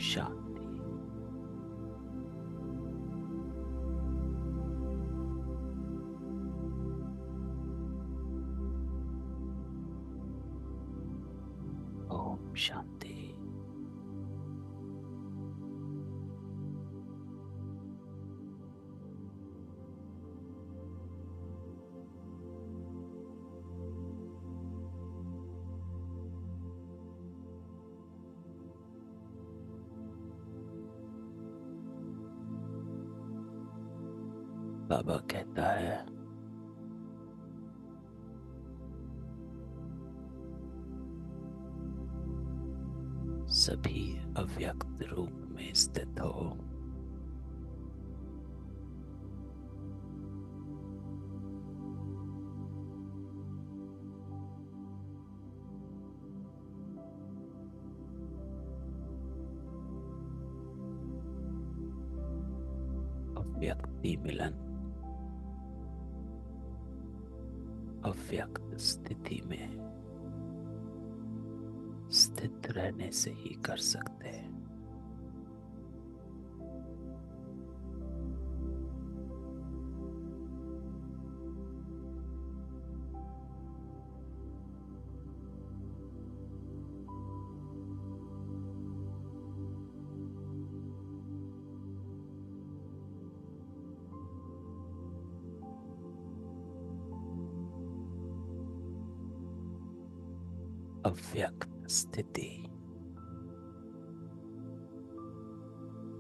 शांति। ओम शांति। बाबा कहता है, सभी अव्यक्त रूप में स्थित हो। अव्यक्ति मिलन, अव्यक्त स्थिति में स्थित रहने से ही कर सकते हैं। अव्यक्त स्थिति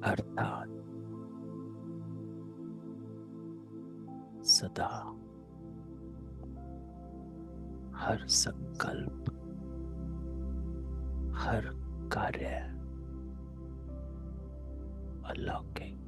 अर्थात सदा हर संकल्प, हर कार्य अलौकिक।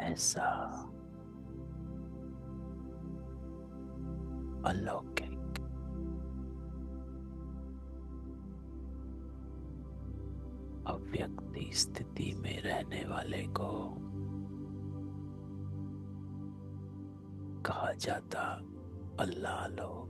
ऐसा अलौकिक अव्यक्ति स्थिति में रहने वाले को कहा जाता अल्लाह लोग।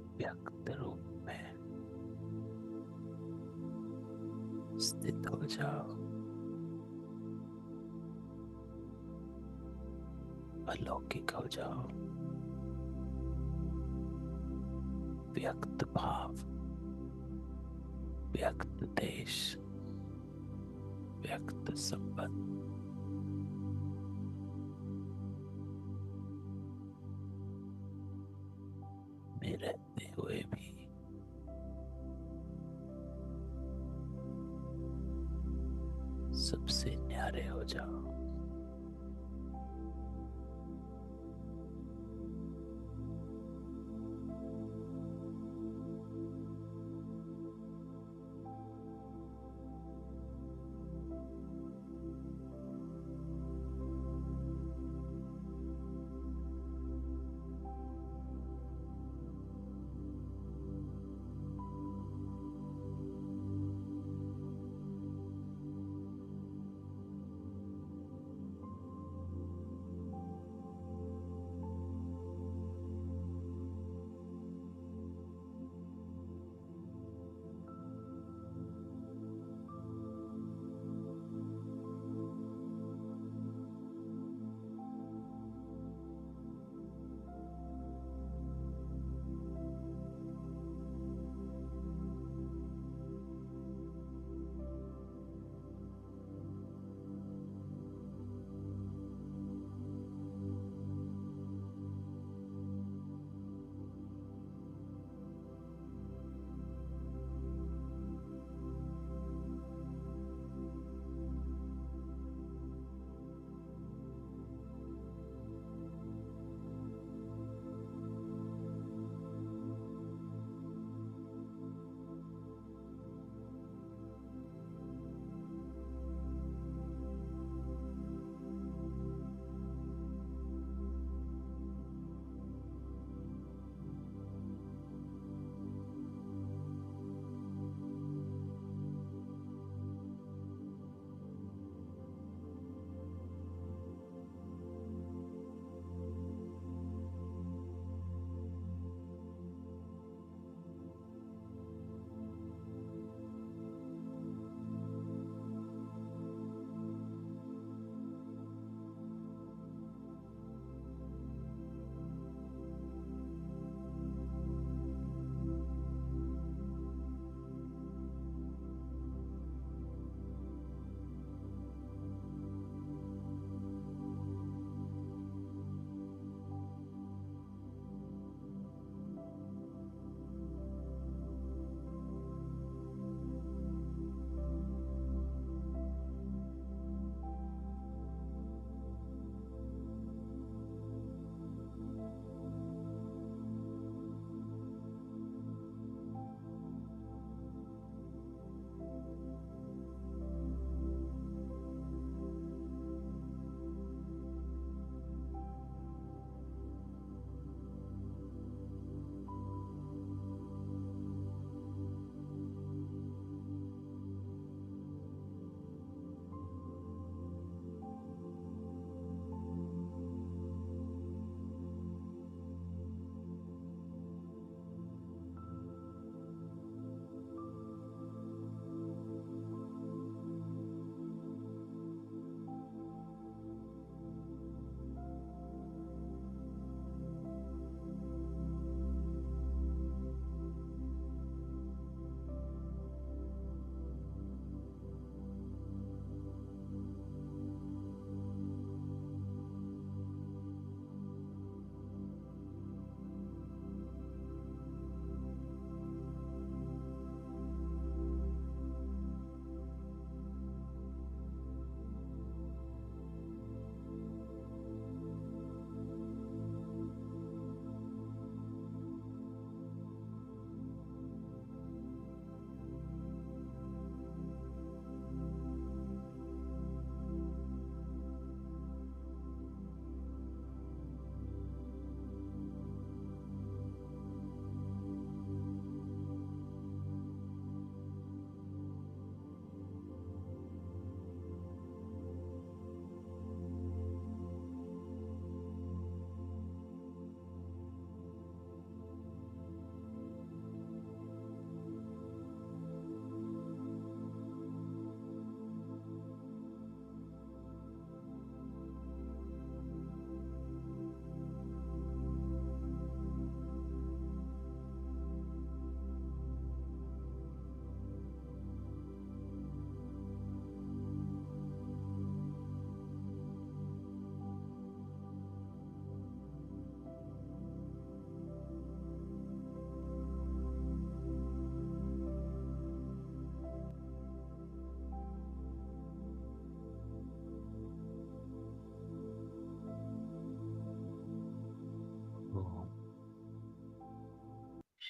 अव्यक्त रूप में स्थित हो जाओ। अलौकिक हो जाओ। व्यक्त भाव, व्यक्त देश, व्यक्त संबंध में रहते हुए भी सबसे न्यारे हो जाओ।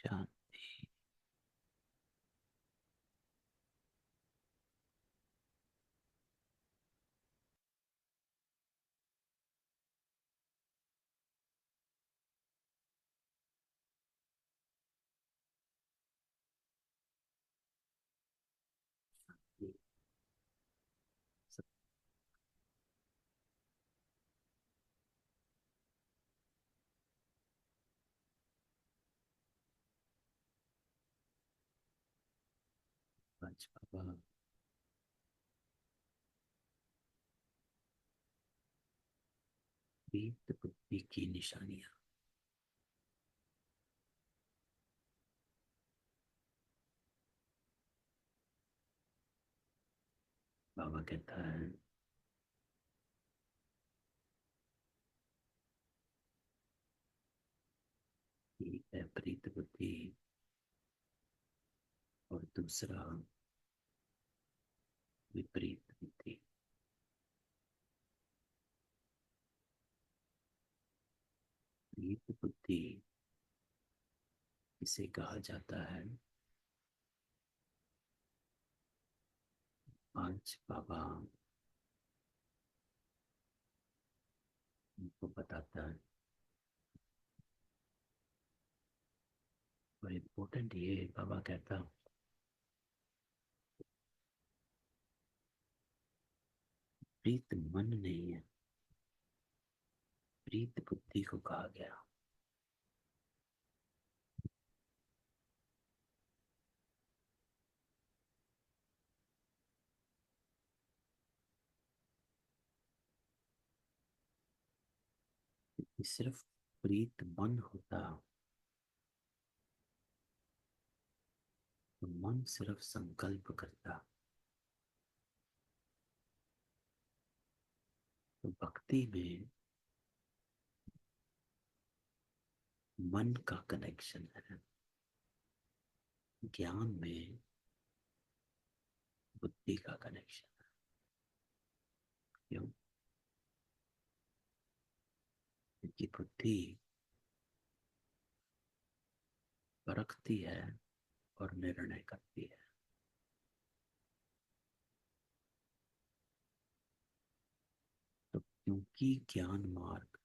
शांति। सब आज बाबा प्रीत बुद्धि की निशानियां। बाबा कहता है कि है प्रीत बुद्धि, और दूसरा विपरीत बुद्धि। प्रीत बुद्धि इसे कहा जाता है। आज बाबा उनको बताता है, और इम्पोर्टेंट ये बाबा कहता, प्रीत मन नहीं है, प्रीत बुद्धि को कहा गया। कि सिर्फ प्रीत मन होता तो मन सिर्फ संकल्प करता, तो भक्ति में मन का कनेक्शन है, ज्ञान में बुद्धि का कनेक्शन है। क्यों? क्योंकि बुद्धि परखती है और निर्णय करती है। तो क्योंकि ज्ञान मार्ग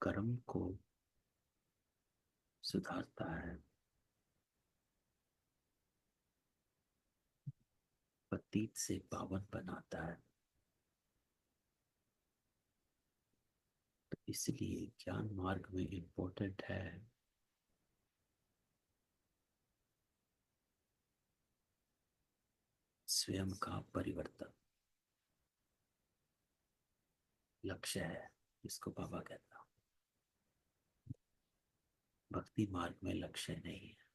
कर्म को सुधारता है, पतित से पावन बनाता है, तो इसलिए ज्ञान मार्ग में इम्पोर्टेंट है स्वयं का परिवर्तन। लक्ष्य है इसको बाबा कहता हूं। भक्ति मार्ग में लक्ष्य नहीं है,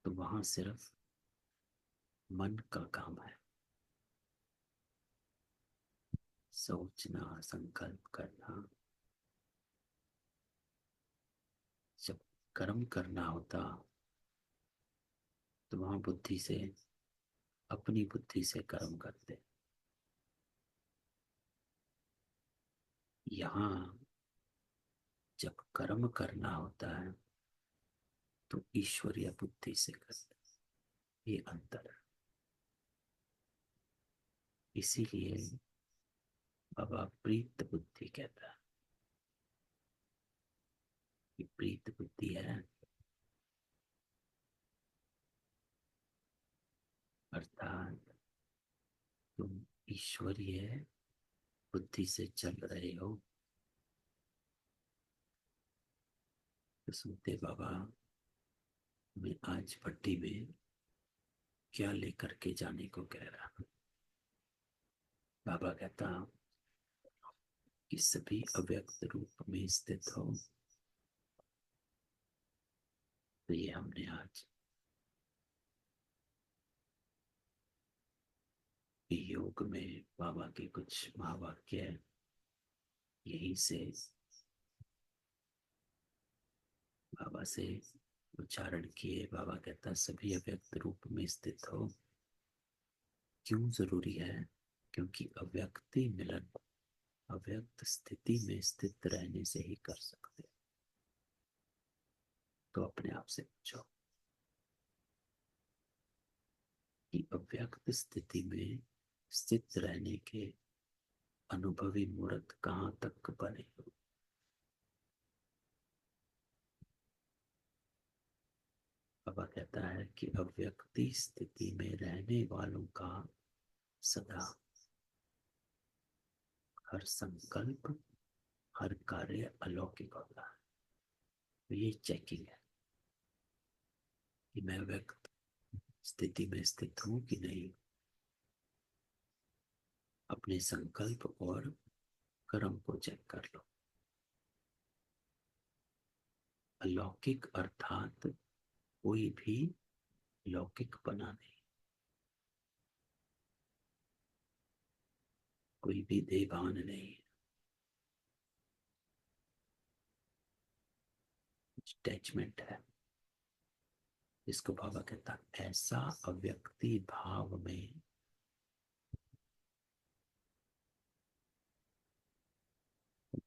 तो वहां सिर्फ मन का काम है, सोचना, संकल्प करना। जब कर्म करना होता तो वहां बुद्धि से, अपनी बुद्धि से कर्म करते। यहाँ जब कर्म करना होता है तो ईश्वरीय बुद्धि से करते। ये अंतर है। इसीलिए बाबा प्रीत बुद्धि कहता है कि प्रीत बुद्धि है, अर्थात तुम ईश्वरीय बुद्धि से चल रहे हो। तो सुनते बाबा, मैं आज पट्टी में क्या लेकर के जाने को कह रहा। बाबा कहता कि सभी अव्यक्त रूप में स्थित हो। तो ये हमने आज योग में बाबा के कुछ महावाक्य यही से बाबा से उच्चारण किए। बाबा कहता सभी अव्यक्त रूप में स्थित हो। क्यों जरूरी है? क्योंकि अव्यक्ति मिलन, अव्यक्त स्थिति में स्थित रहने से ही कर सकते हैं। तो अपने आप से पूछो कि अव्यक्त स्थिति में स्थित रहने के अनुभवी मूर्त कहाँ तक बने हो। बाबा कहता है कि अव्यक्ति स्थिति में रहने वालों का सदा हर संकल्प हर कार्य अलौकिक होता है। तो ये चेकिंग है कि मैं व्यक्त स्थिति में स्थित हूं कि नहीं। अपने संकल्प और कर्म को चेक कर लो। अलौकिक अर्थात कोई भी लौकिक बना नहीं, कोई भी देवान नहीं, अटैचमेंट है। इसको बाबा कहता ऐसा अव्यक्ति भाव में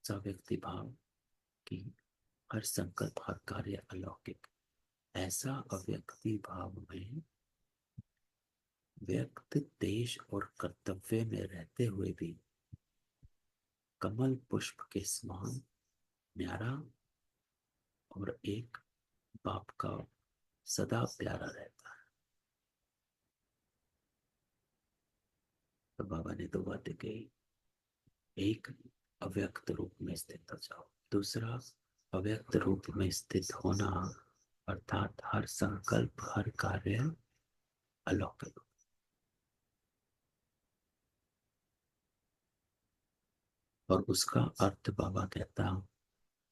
सा व्यक्ति भाव की हर संकल्प हर कार्य अलौकिक। ऐसा अव्यक्ति भाव में व्यक्त देश और कर्तव्य में रहते हुए भी कमल पुष्प के समान न्यारा और एक बाप का सदा प्यारा रहता है। तो बाबा ने दो बातें कही। एक, अव्यक्त रूप में स्थित हो जाओ। दूसरा, अव्यक्त रूप में स्थित होना अर्थात हर संकल्प हर कार्य अलौकिक। और उसका अर्थ बाबा कहता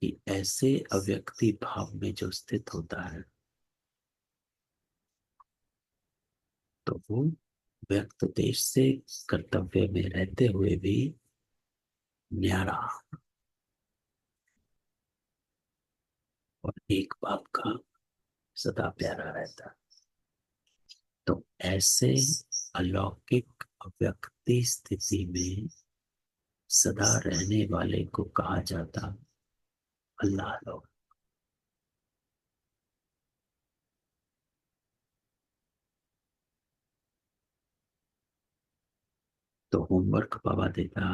कि ऐसे अव्यक्ति भाव में जो स्थित होता है तो वो व्यक्त देश से कर्तव्य में रहते हुए भी न्यारा और एक बाप का सदा प्यारा रहता है। तो ऐसे अलौकिक अव्यक्ति स्थिति में सदा रहने वाले को कहा जाता अल्लाह लोग। तो होमवर्क बाबा देता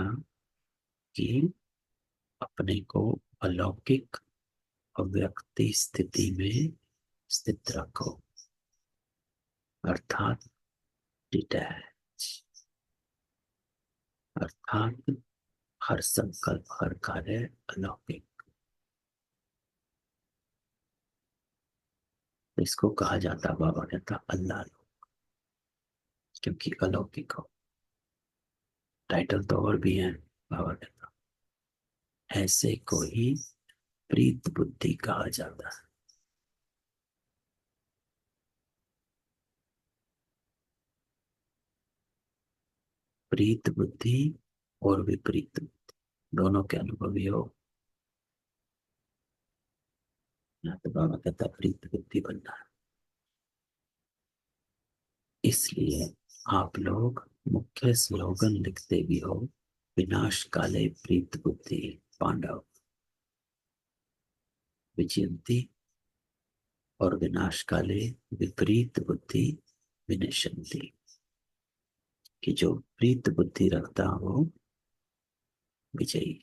कि अपने को अलौकिक अव्यक्ति स्थिति में स्थित रखो अर्थात डिटैच, अर्थात हर संकल्प हर कार्य अलौकिक। इसको कहा जाता बाबा कहता अल्लाह लोग, क्योंकि अलौकिक हो। टाइटल तो और भी है। बाबा कहता ऐसे को ही प्रीत बुद्धि कहा जाता है। प्रीत बुद्धि और विपरीत बुद्धि दोनों के अनुभवी हो। यहाँ तो बाबा कहता प्रीत बुद्धि बनना है। इसलिए आप लोग मुख्य स्लोगन लिखते भी हो, विनाश काले प्रीत बुद्धि पांडव विजयंती और विनाश काले विपरीत बुद्धि विनशंति। कि जो प्रीत बुद्धि रखता हो विजयी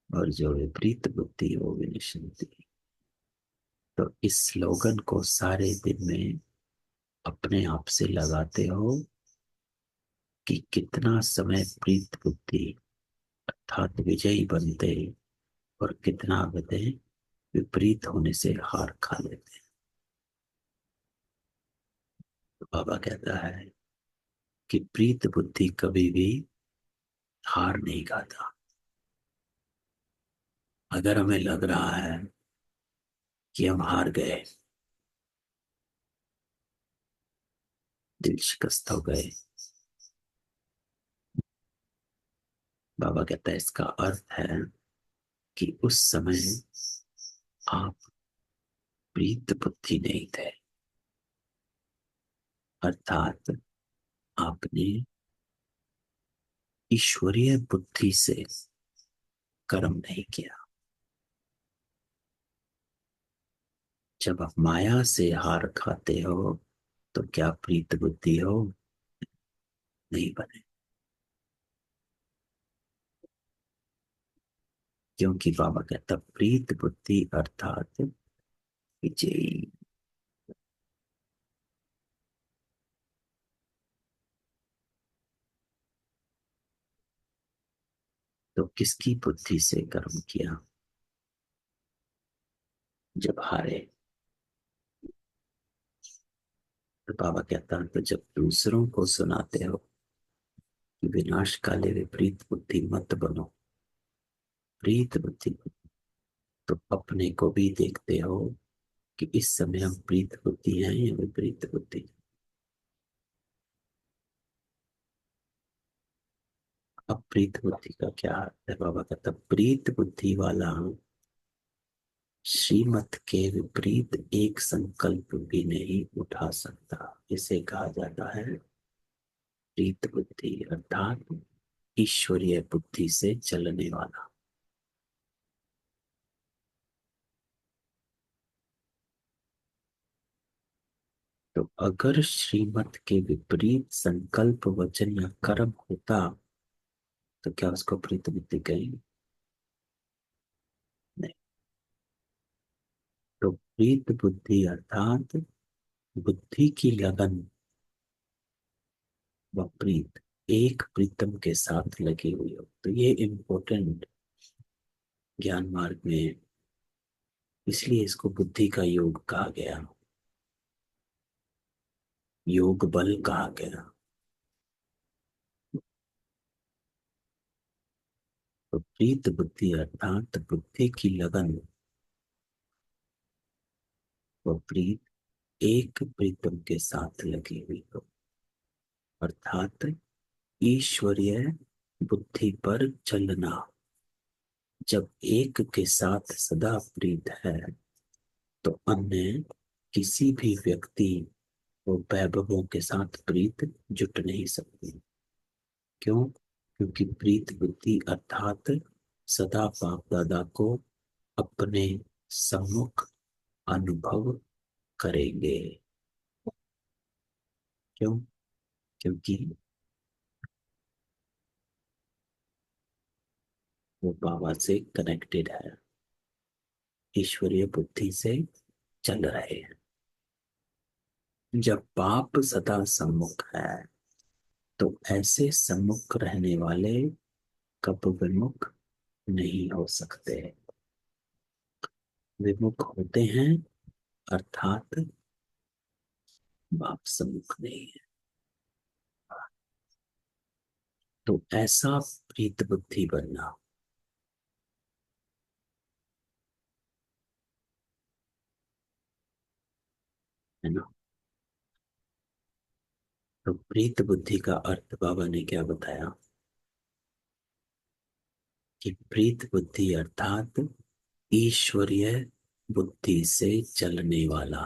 और जो विपरीत बुद्धि हो विनशंति। तो इस स्लोगन को सारे दिन में अपने आप से लगाते हो कि कितना समय प्रीत बुद्धि अर्थात विजयी बनते और कितना बदे विपरीत होने से हार खा लेते। तो बाबा कहता है कि प्रीत बुद्धि कभी भी हार नहीं खाता। अगर हमें लग रहा है कि हम हार गए, दिल शिकस्त हो गए, बाबा कहता है इसका अर्थ है कि उस समय आप प्रीत बुद्धि नहीं थे, अर्थात आपने ईश्वरीय बुद्धि से कर्म नहीं किया। जब आप माया से हार खाते हो तो क्या प्रीत बुद्धि हो? नहीं बने। क्योंकि बाबा कहता प्रीत बुद्धि अर्थात विजयी। तो किसकी बुद्धि से कर्म किया? जब हारे। तो बाबा कहता है तो जब दूसरों को सुनाते हो कि विनाश काले विपरीत बुद्धि मत बनो, प्रीत बुद्धि, तो अपने को भी देखते हो कि इस समय हम प्रीत बुद्धि हैं या विपरीत बुद्धि। अब प्रीत बुद्धि का क्या अर्थ है? बाबा कहता प्रीत बुद्धि वाला श्रीमत के विपरीत एक संकल्प भी नहीं उठा सकता। इसे कहा जाता है प्रीत बुद्धि, अर्थात ईश्वरीय बुद्धि से चलने वाला। तो अगर श्रीमत के विपरीत संकल्प वचन या कर्म होता तो क्या उसको प्रीत बुद्धि कहेंगे? नहीं। तो प्रीत बुद्धि अर्थात बुद्धि की लगन व प्रीत एक प्रीतम के साथ लगी हुई हो। तो ये इम्पोर्टेंट ज्ञान मार्ग में, इसलिए इसको बुद्धि का योग कहा गया, योग बल कहा गया। तो प्रीत बुद्धि अर्थात बुद्धि की लगन व प्रीत एक प्रीतम के साथ लगी हुई हो, अर्थात ईश्वरीय बुद्धि पर चलना। जब एक के साथ सदा प्रीत है तो अन्य किसी भी व्यक्ति और वैभवों के साथ प्रीत जुट नहीं सकती। क्यों? क्योंकि प्रीत बुद्धि अर्थात सदा बाप दादा को अपने सम्मुख अनुभव करेंगे। क्यों? क्योंकि वो बाबा से कनेक्टेड है, ईश्वरीय बुद्धि से चल रहे हैं। जब बाप सदा सम्मुख है तो ऐसे सम्मुख रहने वाले कब विमुख नहीं हो सकते। विमुख होते हैं अर्थात बाप सम्मुख नहीं है। तो ऐसा प्रीत बुद्धि बनना है ना। तो प्रीत बुद्धि का अर्थ बाबा ने क्या बताया कि प्रीत बुद्धि अर्थात ईश्वरीय बुद्धि से चलने वाला।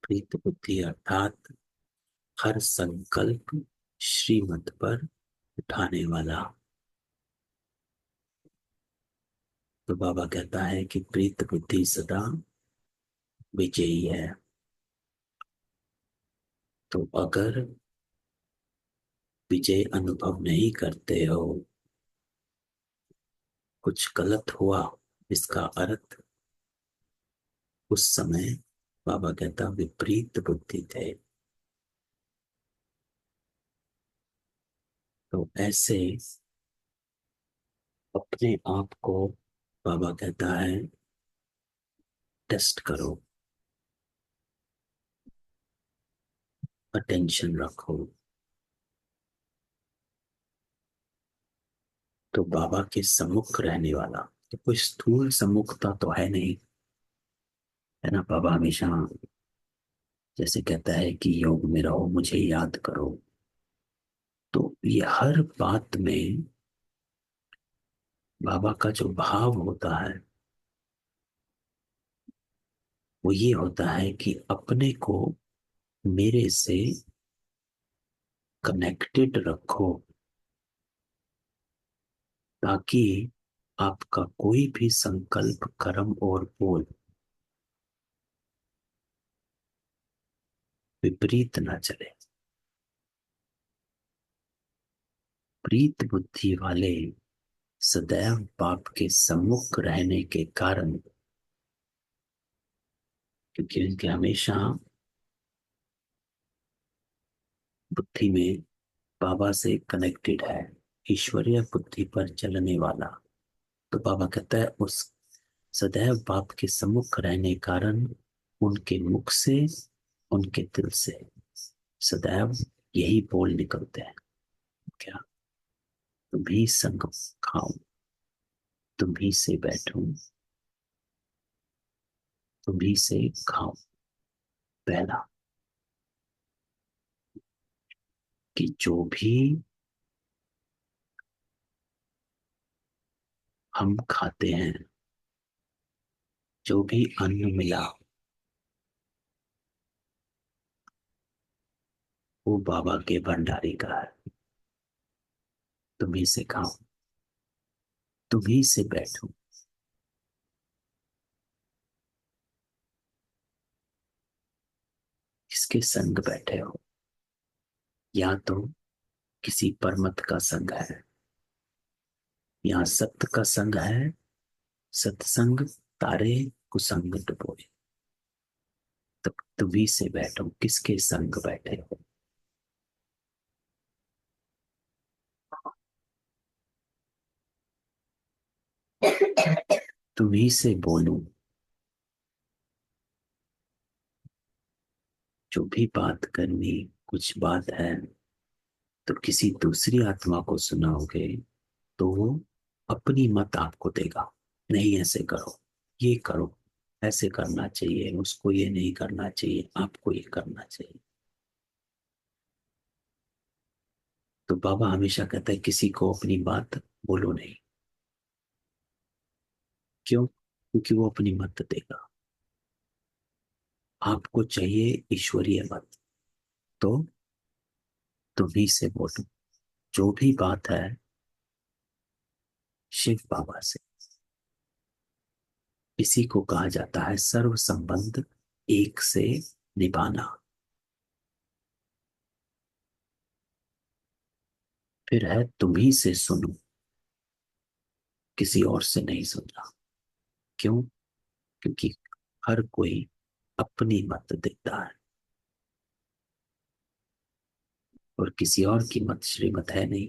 प्रीत बुद्धि अर्थात हर संकल्प श्रीमत पर उठाने वाला। तो बाबा कहता है कि प्रीत बुद्धि सदा विजयी है। तो अगर विजय अनुभव नहीं करते हो, कुछ गलत हुआ, इसका अर्थ उस समय बाबा कहता विपरीत बुद्धि थे। तो ऐसे अपने आप को बाबा कहता है टेस्ट करो, अटेंशन रखो। तो बाबा के सम्मुख रहने वाला, तो कोई स्थूल सम्मुखता तो है नहीं, है ना। बाबा हमेशा जैसे कहता है कि योग में रहो, मुझे याद करो। तो ये हर बात में बाबा का जो भाव होता है वो ये होता है कि अपने को मेरे से कनेक्टेड रखो, ताकि आपका कोई भी संकल्प, कर्म और बोल विपरीत ना चले। प्रीत बुद्धि वाले सदैव पाप के सम्मुख रहने के कारण, क्योंकि उनके हमेशा बुद्धि में बाबा से कनेक्टेड है, ईश्वरीय बुद्धि पर चलने वाला। तो बाबा कहता है उस सदैव पाप के सम्मुख रहने कारण उनके मुख से, उनके दिल से सदैव यही बोल निकलते हैं, क्या? तुम ही संग खाऊं, तुम ही से बैठूं, तुम ही से खाऊं। पहला कि जो भी हम खाते हैं, जो भी अन्न मिला, वो बाबा के भंडारी का है। तुम ही से खाऊं, तुम ही से बैठूं। किसके संग बैठे हो? या तो किसी परमत का संग है, या सत्य का संग है। सत्संग तारे कुसंग डुबोए। तब तुम्ही से बैठो, किसके संग बैठे हो? तुम्ही से बोलूं, जो भी बात करनी, कुछ बात है तो किसी दूसरी आत्मा को सुनाओगे तो वो अपनी मत आपको देगा। नहीं ऐसे करो, ये करो, ऐसे करना चाहिए, उसको ये नहीं करना चाहिए, आपको ये करना चाहिए। तो बाबा हमेशा कहता है किसी को अपनी बात बोलो नहीं। क्यों? क्योंकि वो अपनी मत देगा। आपको चाहिए ईश्वरीय मत। तो तुम्ही से बोलो, जो भी बात है शिव बाबा से। इसी को कहा जाता है सर्व संबंध एक से निभाना। फिर है तुम्ही से सुनो, किसी और से नहीं सुनना। क्यों? क्योंकि हर कोई अपनी मत देता है, और किसी और की मत श्रीमत है नहीं,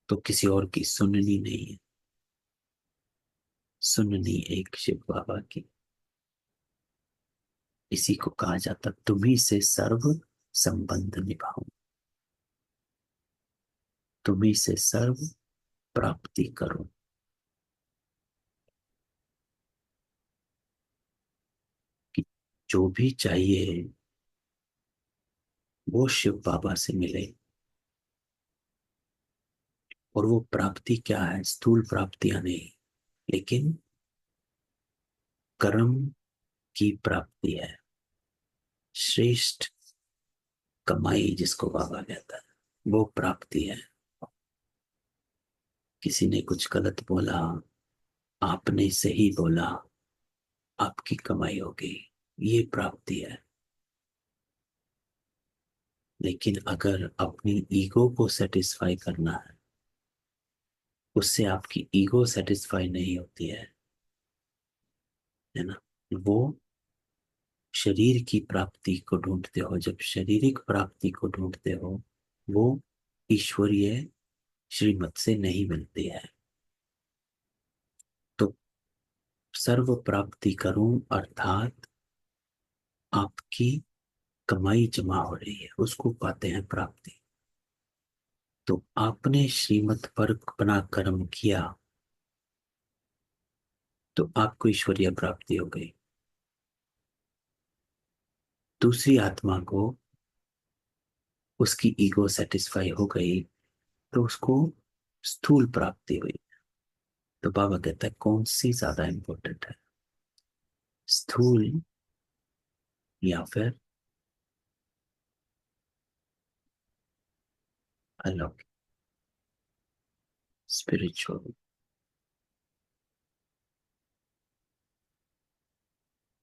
तो किसी और की सुननी नहीं है। सुननी एक शिव बाबा की। इसी को कहा जाता तुम्ही से सर्व संबंध निभाओ, तुम्ही से सर्व प्राप्ति करो। कि जो भी चाहिए वो शिव बाबा से मिले। और वो प्राप्ति क्या है? स्थूल प्राप्तियां नहीं, लेकिन कर्म की प्राप्ति है। श्रेष्ठ कमाई जिसको बाबा कहता है, वो प्राप्ति है। किसी ने कुछ गलत बोला, आपने सही बोला, आपकी कमाई हो गई, ये प्राप्ति है। लेकिन अगर अपनी ईगो को सेटिस्फाई करना है, उससे आपकी ईगो सेटिस्फाई नहीं होती है ना? वो शरीर की प्राप्ति को ढूंढते हो। जब शारीरिक प्राप्ति को ढूंढते हो, वो ईश्वरीय श्रीमत से नहीं मिलती है। तो सर्व प्राप्ति करूं अर्थात आपकी कमाई जमा हो रही है, उसको पाते हैं प्राप्ति। तो आपने श्रीमत पर अपना कर्म किया तो आपको ईश्वरीय प्राप्ति हो गई। दूसरी आत्मा को उसकी ईगो सेटिस्फाई हो गई तो उसको स्थूल प्राप्ति हुई। तो बाबा कहता है कौन सी ज्यादा इंपॉर्टेंट है, स्थूल, या फिर अलौकिक, स्पिरिचुअल।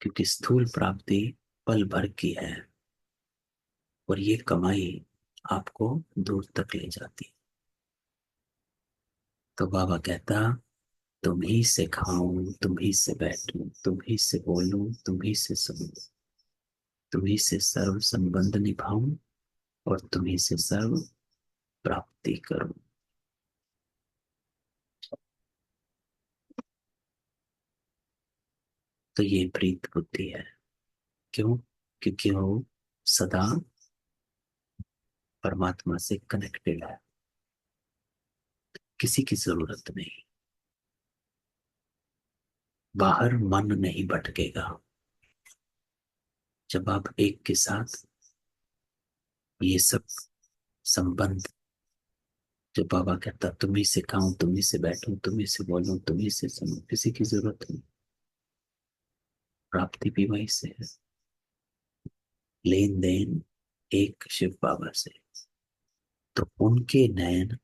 क्योंकि स्थूल प्राप्ति पल भर की है और ये कमाई आपको दूर तक ले जाती है। तो बाबा कहता, तुम ही से खाऊं, तुम ही से बैठूं, तुम ही से बोलूं, तुम ही से सुनूं, तुम ही से सर्व संबंध निभाऊं और तुम ही से सर्व प्राप्ति करूं। तो ये प्रीत बुद्धि है। क्यों? क्योंकि वो सदा परमात्मा से कनेक्टेड है, किसी की जरूरत नहीं। बाहर मन नहीं भटकेगा। जब आप एक के साथ ये सब संबंध, जो बाबा कहता तुम्ही से खाऊं, तुम्ही से बैठूं, तुम्ही से बोलूं, तुम्ही से सुनूं, किसी की जरूरत नहीं। प्राप्ति भी वहीं से है। लेन देन एक शिव बाबा से। तो उनके नयन,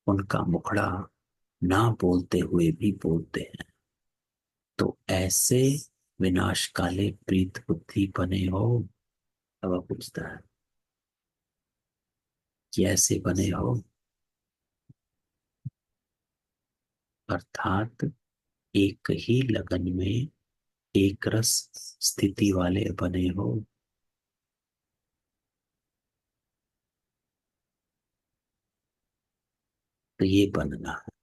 उनका मुखड़ा ना बोलते हुए भी बोलते हैं। तो ऐसे विनाश काले प्रीत बुद्धि बने हो। बाबा पूछता है कि ऐसे बने हो, अर्थात एक ही लगन में एक रस स्थिति वाले बने हो। तो ये बनना है।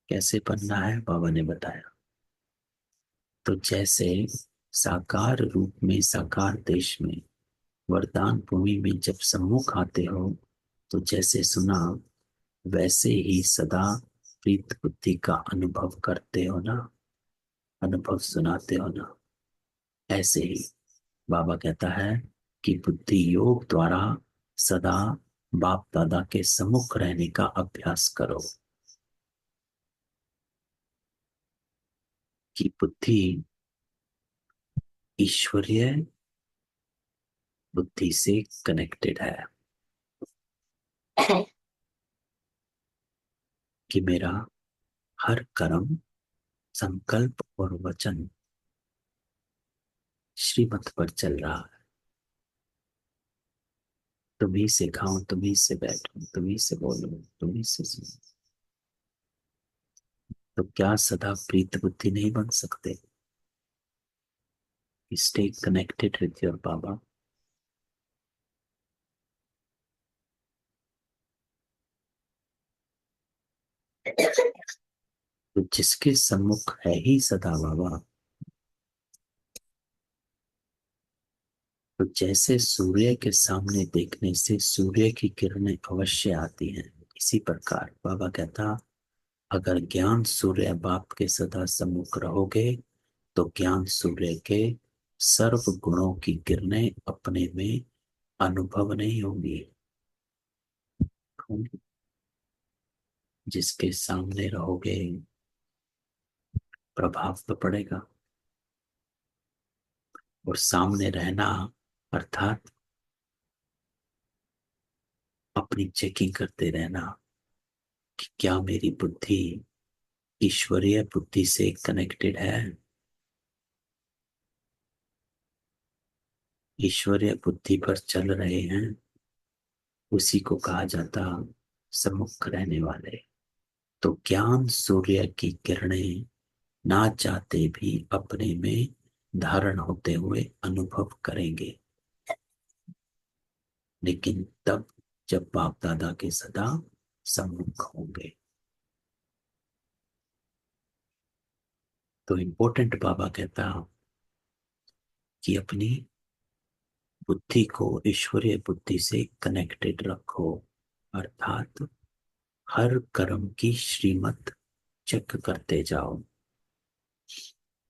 कैसे बनना है बाबा ने बताया। तो जैसे साकार रूप में, साकार देश में, वरदान भूमि में जब सम्मुख आते हो, तो जैसे सुना वैसे ही सदा प्रीत बुद्धि का अनुभव करते हो ना, अनुभव सुनाते हो ना। ऐसे ही बाबा कहता है कि बुद्धि योग द्वारा सदा बाप दादा के सम्मुख रहने का अभ्यास करो। कि बुद्धि ईश्वरीय बुद्धि से कनेक्टेड है। कि मेरा हर कर्म, संकल्प और वचन श्रीमत पर चल रहा है। तुम्ही से खाऊं, तुम्ही से बैठूं, तुम्ही से बोलूं, तुम्ही से सुनूं। तो क्या सदा प्रीत बुद्धि नहीं बन सकते? स्टे कनेक्टेड विथ योर बाबा। तो जिसके सम्मुख है ही सदा बाबा, तो जैसे सूर्य के सामने देखने से सूर्य की किरणें अवश्य आती हैं, इसी प्रकार बाबा कहता, अगर ज्ञान सूर्य बाप के सदा सम्मुख रहोगे तो ज्ञान सूर्य के सर्व गुणों की किरणें अपने में अनुभव नहीं होंगी। जिसके सामने रहोगे प्रभाव तो पड़ेगा। और सामने रहना अर्थात अपनी चेकिंग करते रहना कि क्या मेरी बुद्धि ईश्वरीय बुद्धि से कनेक्टेड है। ईश्वरीय बुद्धि पर चल रहे हैं, उसी को कहा जाता सम्मुख रहने वाले। तो ज्ञान सूर्य की किरणें ना चाहते भी अपने में धारण होते हुए अनुभव करेंगे। लेकिन तब जब बाप दादा के सदा सम्मुख होंगे। तो इम्पोर्टेंट बाबा कहता कि अपनी बुद्धि को ईश्वरीय बुद्धि से कनेक्टेड रखो। अर्थात हर कर्म की श्रीमत चेक करते जाओ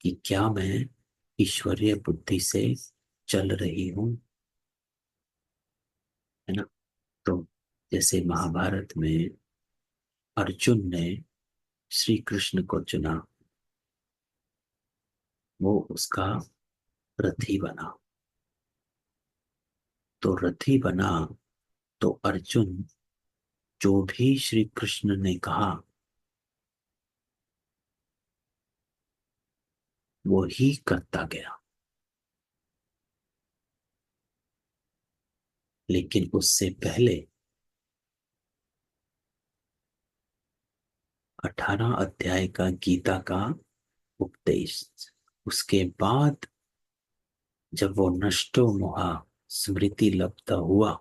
कि क्या मैं ईश्वरीय बुद्धि से चल रही हूं, है ना। तो जैसे महाभारत में अर्जुन ने श्री कृष्ण को चुना, वो उसका रथी बना। तो रथी बना। तो अर्जुन जो भी श्री कृष्ण ने कहा वो ही करता गया। लेकिन उससे पहले 18 अध्याय का गीता का उपदेश, उसके बाद जब वो नष्टो मोहा स्मृति लब्ध हुआ,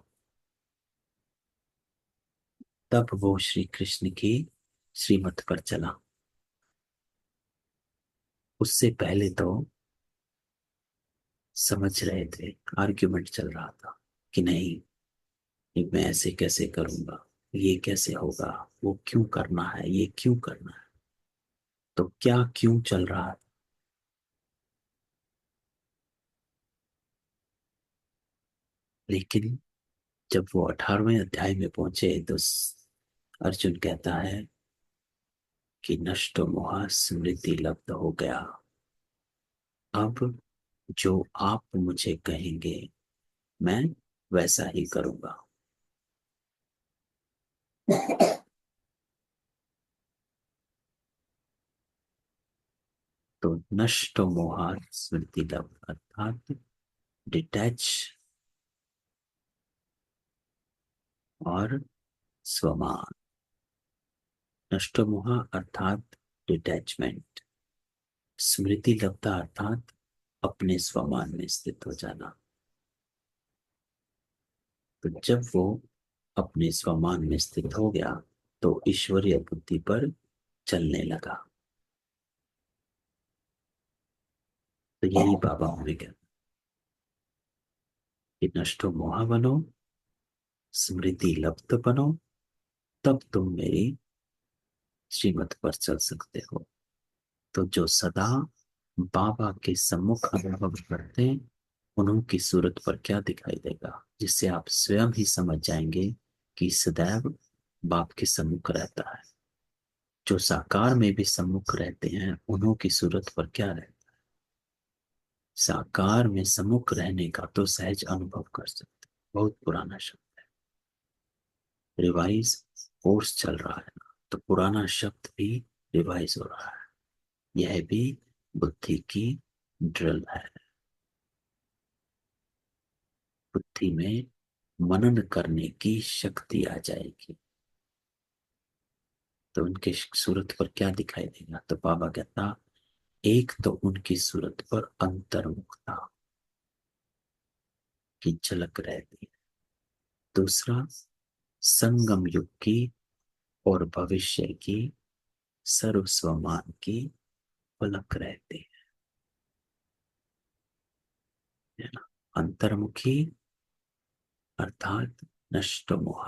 तब वो श्री कृष्ण की श्रीमत पर चला। उससे पहले तो समझ रहे थे, आर्ग्यूमेंट चल रहा था कि नहीं, ये मैं ऐसे कैसे करूंगा, ये कैसे होगा, वो क्यों करना है, ये क्यों करना है। तो क्या क्यों चल रहा है? लेकिन जब वो 18वें अध्याय में पहुंचे तो अर्जुन कहता है कि नष्ट मोह स्मृति लब्ध हो गया। अब जो आप मुझे कहेंगे मैं वैसा ही करूंगा। तो नष्ट मोह स्मृति लब्ध अर्थात डिटैच और स्वमान। नष्ट मोह अर्थात डिटैचमेंट, स्मृति लब्धा अर्थात अपने स्वमान में स्थित हो जाना। तो जब वो अपने स्वमान में स्थित हो गया तो ईश्वरीय बुद्धि पर चलने लगा। तो यही बाबा हमें कहते कि नष्टो मोह बनो, स्मृति लब्ध बनो, तब तुम मेरी श्रीमत पर चल सकते हो। तो जो सदा बाबा के सम्मुख अनुभव करते हैं उन्हों की सूरत पर क्या दिखाई देगा, जिससे आप स्वयं ही समझ जाएंगे कि सदैव बाप के सम्मुख रहता है। जो साकार में भी सम्मुख रहते हैं उन्हों की सूरत पर क्या रहता है। साकार में सम्मुख रहने का तो सहज अनुभव कर सकते हैं। बहुत पुराना शब्द, रिवाइज कोर्स चल रहा है ना, तो पुराना शब्द भी रिवाइज हो रहा है। यह भी बुद्धि की ड्रिल है। बुद्धि में मनन करने की शक्ति आ जाएगी तो उनके सूरत पर क्या दिखाई देगा। तो बाबा कहता, एक तो उनकी सूरत पर अंतर्मुखता की झलक रहती है, दूसरा संगम युग की और भविष्य की सर्वस्वमान की पलक रहती है ना। अंतर्मुखी अर्थात नष्ट मोह,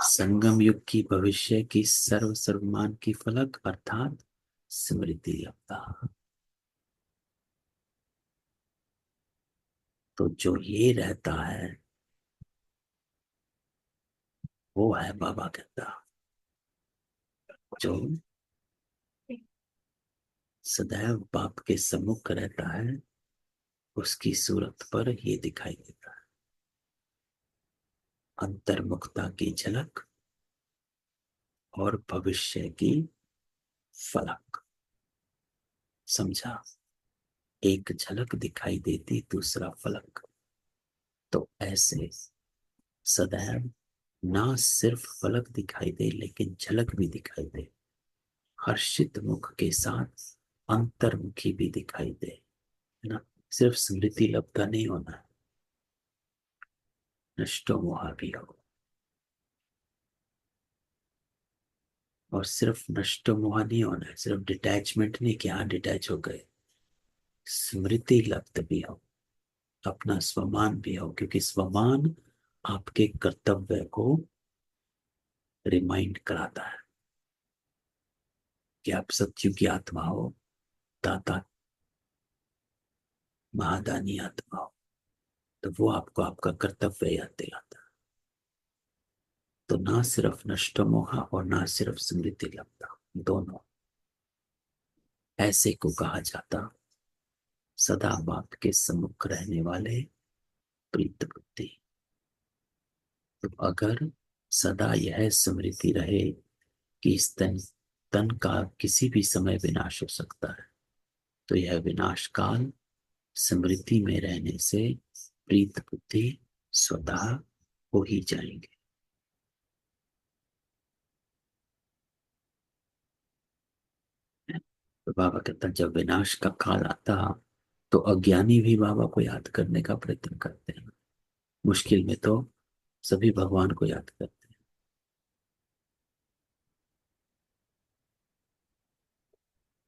संगम युग की भविष्य की सर्वमान की फलक अर्थात स्मृति लब्धा। तो जो ये रहता है वो है बाबा कहता, जो सदैव बाप के सम्मुख रहता है उसकी सूरत पर ये दिखाई देता है अंतर्मुखता की झलक और भविष्य की फलक। समझा? एक झलक दिखाई देती, दूसरा फलक। तो ऐसे सदैव ना सिर्फ फलक दिखाई दे लेकिन झलक भी दिखाई दे, हर्षित मुख के साथ अंतर्मुखी भी दिखाई दे, है ना। सिर्फ स्मृति लब्धा नहीं होना है, नष्टो मोहा भी हो। और सिर्फ नष्टो मोहा नहीं होना है, सिर्फ डिटैचमेंट नहीं कि हाँ डिटैच हो गए, स्मृति लब्ध भी हो, अपना स्वमान भी हो। क्योंकि स्वमान आपके कर्तव्य को रिमाइंड कराता है कि आप सत्युग की आत्मा हो, दाता महादानी आत्मा हो। तो वो आपको आपका कर्तव्य याद दिलाता है। तो ना सिर्फ नष्ट मोह और ना सिर्फ स्मृति लब्धा, दोनों। ऐसे को कहा जाता सदा बाप के सम्मुख रहने वाले प्रीत बुद्धि। तो अगर सदा यह स्मृति रहे कि इस तन का किसी भी समय विनाश हो सकता है, तो यह विनाश काल स्मृति में रहने से प्रीत बुद्धि स्वतः हो ही जाएंगे। तो बाबा कहता जब विनाश का काल आता तो अज्ञानी भी बाबा को याद करने का प्रयत्न करते हैं। मुश्किल में तो सभी भगवान को याद करते हैं,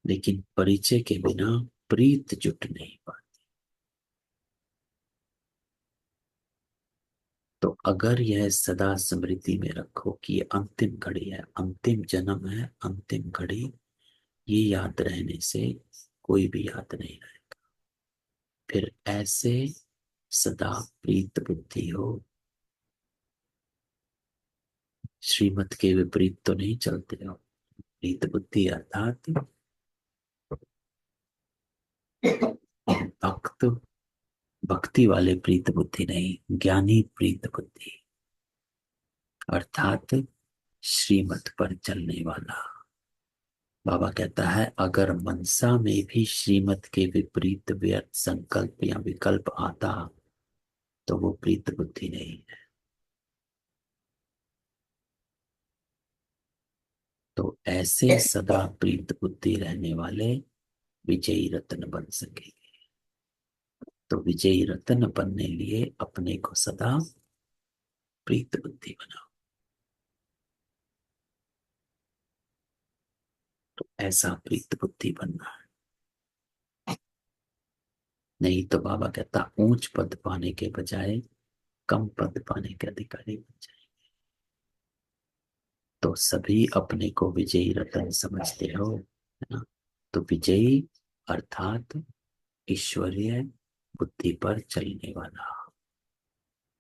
लेकिन परिचय के बिना प्रीत जुट नहीं पाती। तो अगर यह सदा स्मृति में रखो कि ये अंतिम घड़ी है, अंतिम जन्म है, अंतिम घड़ी, ये याद रहने से कोई भी याद नहीं रहे। फिर ऐसे सदा प्रीत बुद्धि हो, श्रीमत के विपरीत तो नहीं चलते हो। प्रीत बुद्धि अर्थात भक्त, भक्ति वाले प्रीत बुद्धि नहीं, ज्ञानी प्रीत बुद्धि, अर्थात श्रीमत पर चलने वाला। बाबा कहता है अगर मनसा में भी श्रीमत के विपरीत व्यर्थ संकल्प या विकल्प आता तो वो प्रीत बुद्धि नहीं है। तो ऐसे सदा प्रीत बुद्धि रहने वाले विजयी रत्न बन सकेंगे। तो विजयी रत्न बनने लिए अपने को सदा प्रीत बुद्धि बनाओ। तो ऐसा प्रीत बुद्धि बनना है। नहीं तो बाबा कहता ऊंच पद पाने के बजाय कम पद पाने के अधिकारी बन जाए। तो सभी अपने को विजयी रतन समझते हो, है ना। तो विजयी अर्थात ईश्वरीय बुद्धि पर चलने वाला,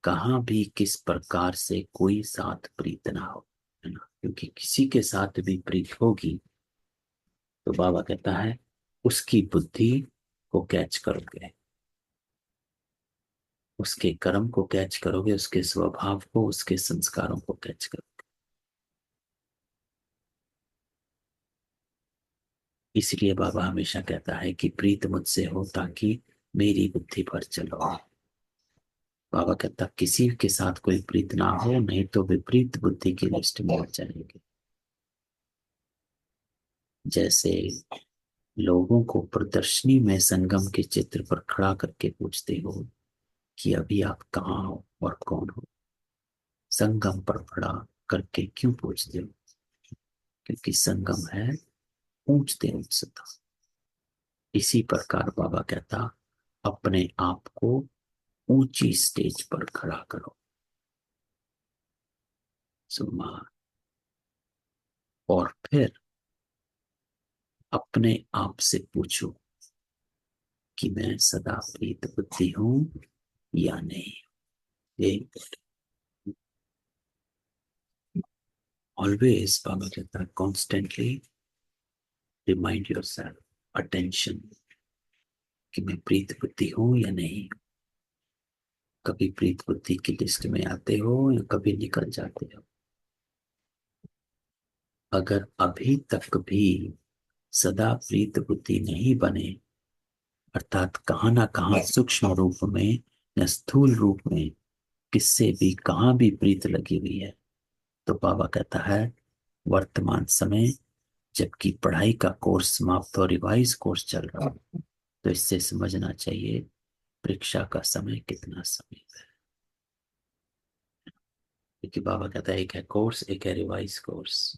कहाँ भी किस प्रकार से कोई साथ प्रीत ना हो, है ना। क्योंकि किसी के साथ भी प्रीत होगी तो बाबा कहता है उसकी बुद्धि को कैच करोगे, उसके कर्म को कैच करोगे, उसके स्वभाव को, उसके संस्कारों को कैच करोगे। इसलिए बाबा हमेशा कहता है कि प्रीत मुझसे हो ताकि मेरी बुद्धि पर चलो। बाबा कहता किसी के साथ कोई प्रीत ना हो, नहीं तो विपरीत बुद्धि की लिस्ट में आ जाएंगे। जैसे लोगों को प्रदर्शनी में संगम के चित्र पर खड़ा करके पूछते हो कि अभी आप कहाँ हो और कौन हो। संगम पर खड़ा करके क्यों पूछते हो? क्योंकि संगम है ऊंचते उच्चता। इसी प्रकार बाबा कहता अपने आप को ऊंची स्टेज पर खड़ा करो, सुमा, और फिर अपने आप से पूछो कि मैं सदा प्रीत बुद्धि हूं या नहीं। ये ऑलवेज बाबा कहता है constantly remind your self, attention, कि मैं प्रीत बुद्धि हूं या नहीं। कभी प्रीत बुद्धि की लिस्ट में आते हो या कभी निकल जाते हो। अगर अभी तक भी सदा प्रीत बुद्धि नहीं बने, अर्थात कहाँ ना कहाँ सूक्ष्म रूप में या स्थूल रूप में किससे भी कहाँ भी प्रीत लगी हुई है, तो बाबा कहता है वर्तमान समय जबकि पढ़ाई का कोर्स समाप्त और रिवाइज कोर्स चल रहा है, तो इससे समझना चाहिए परीक्षा का समय कितना समीप है। क्योंकि बाबा कहता है एक है कोर्स, एक है रिवाइज कोर्स।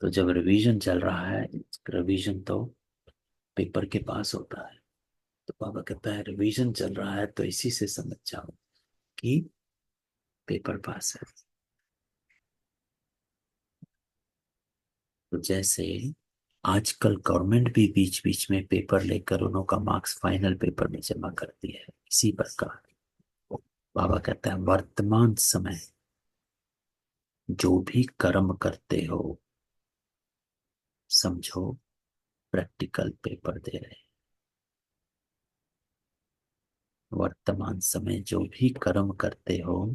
तो जब रिवीजन चल रहा है, रिवीजन तो पेपर के पास होता है, तो बाबा कहता है रिवीजन चल रहा है तो इसी से समझ जाओ कि पेपर पास है। तो जैसे आजकल गवर्नमेंट भी बीच बीच में पेपर लेकर उन्हों का मार्क्स फाइनल पेपर में जमा करती है, इसी प्रकार बाबा कहता है वर्तमान समय जो भी कर्म करते हो समझो प्रैक्टिकल पेपर दे रहे हैं। वर्तमान समय जो भी कर्म करते हो,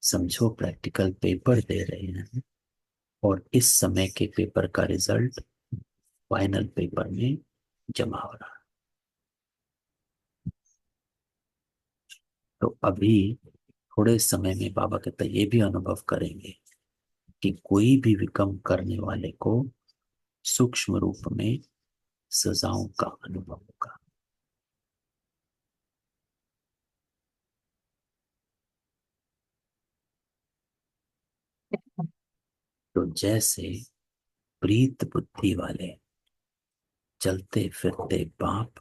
समझो प्रैक्टिकल पेपर दे रहे हैं, और इस समय के पेपर का रिजल्ट फाइनल पेपर में जमा हो रहा है। तो अभी थोड़े समय में बाबा कहते ये भी अनुभव करेंगे कि कोई भी विकर्म करने वाले को सूक्ष्म रूप में सजाओं का अनुभव होगा। तो जैसे प्रीत बुद्धि वाले चलते फिरते बाप,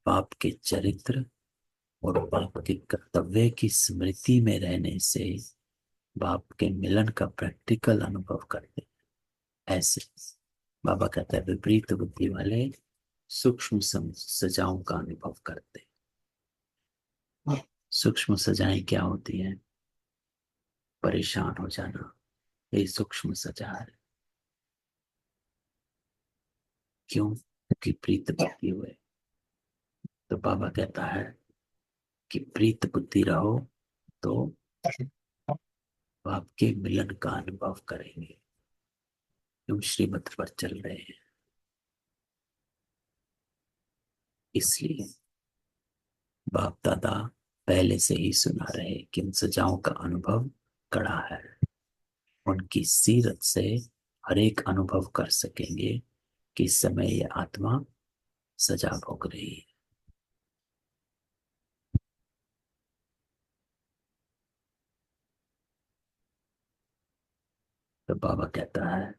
बाप के चरित्र और बाप के कर्तव्य की स्मृति में रहने से बाप के मिलन का प्रैक्टिकल अनुभव करते, ऐसे बाबा कहता है विपरीत बुद्धि वाले सूक्ष्म सजाओं का अनुभव करते। सूक्ष्म सजाएं क्या होती है? परेशान हो जाना, ये सूक्ष्म सजा है। क्यों? क्योंकि प्रीत बुद्धि हुए। तो बाबा कहता है कि प्रीत बुद्धि रहो तो आपके मिलन का अनुभव करेंगे। तुम श्रीमत पर चल रहे हैं, इसलिए बाप दादा पहले से ही सुना रहे कि उन सजाओं का अनुभव कड़ा है। उनकी सीरत से हर एक अनुभव कर सकेंगे कि इस समय ये आत्मा सजा भोग रही है। तो बाबा कहता है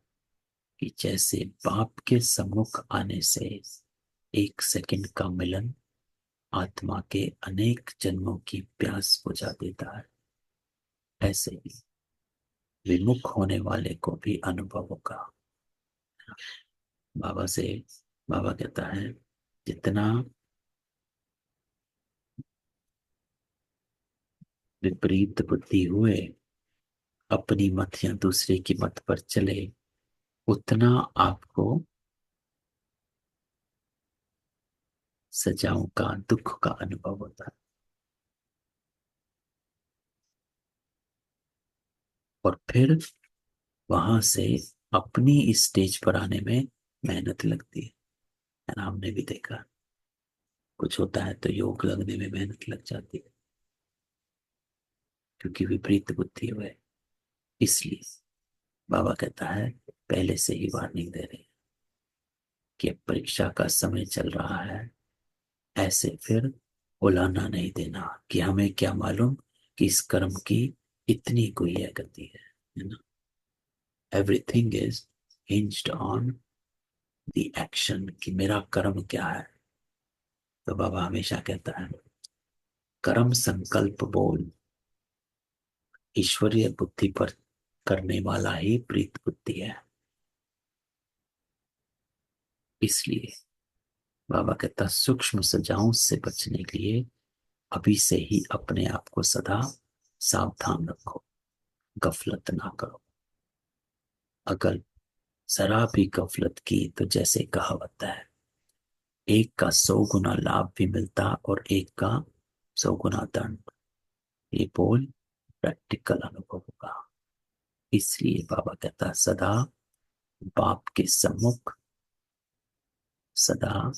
कि जैसे बाप के सम्मुख आने से एक सेकंड का मिलन आत्मा के अनेक जन्मों की प्यास बुझा देता है, ऐसे ही विमुख होने वाले को भी अनुभव होगा। बाबा से बाबा कहता है जितना विपरीत बुद्धि हुए, अपनी मत या दूसरे की मत पर चले, उतना आपको सजाओं का दुख का अनुभव होता है। और फिर वहां से अपनी स्टेज पर आने में मेहनत लगती है ना। हमने भी देखा कुछ होता है तो योग लगने में मेहनत लग जाती है, क्योंकि विपरीत बुद्धि हुए। इसलिए बाबा कहता है पहले से ही वार्निंग दे रहे हैं कि अब परीक्षा का समय चल रहा है, ऐसे फिर उलाना नहीं देना कि हमें क्या मालूम कि इस कर्म की इतनी कोई गति है ना। Everything is hinged on the action, कि मेरा कर्म क्या है। तो बाबा हमेशा कहता है कर्म संकल्प बोल ईश्वरीय बुद्धि पर करने वाला ही प्रीत बुद्धि है। इसलिए बाबा कहता सूक्ष्म सजाओं से बचने के लिए अभी से ही अपने आप को सदा सावधान रखो, गफलत ना करो। अगर जरा भी गफलत की तो जैसे कहावत है, एक का 100 गुना लाभ भी मिलता और एक का 100 गुना दंड। ये बोल प्रैक्टिकल अनुभव होगा। इसलिए बाबा कहता सदा बाप के सम्मुख सदा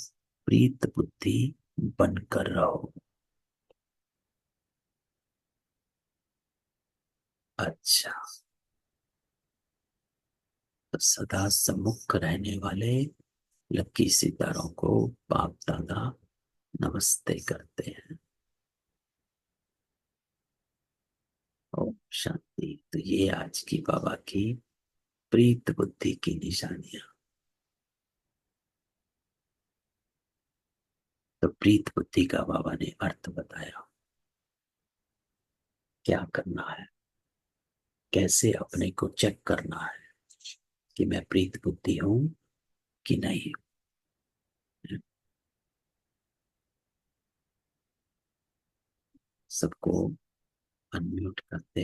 प्रीत बुद्धि बनकर रहो। अच्छा, तो सदा सम्मुख रहने वाले लक्की सितारों को बाप दादा नमस्ते करते हैं। ओम शांति। तो ये आज की बाबा की प्रीत बुद्धि की निशानियां। तो प्रीत बुद्धि का बाबा ने अर्थ बताया, क्या करना है, कैसे अपने को चेक करना है कि मैं प्रीत बुद्धि हूं कि नहीं। सबको अनम्यूट करते,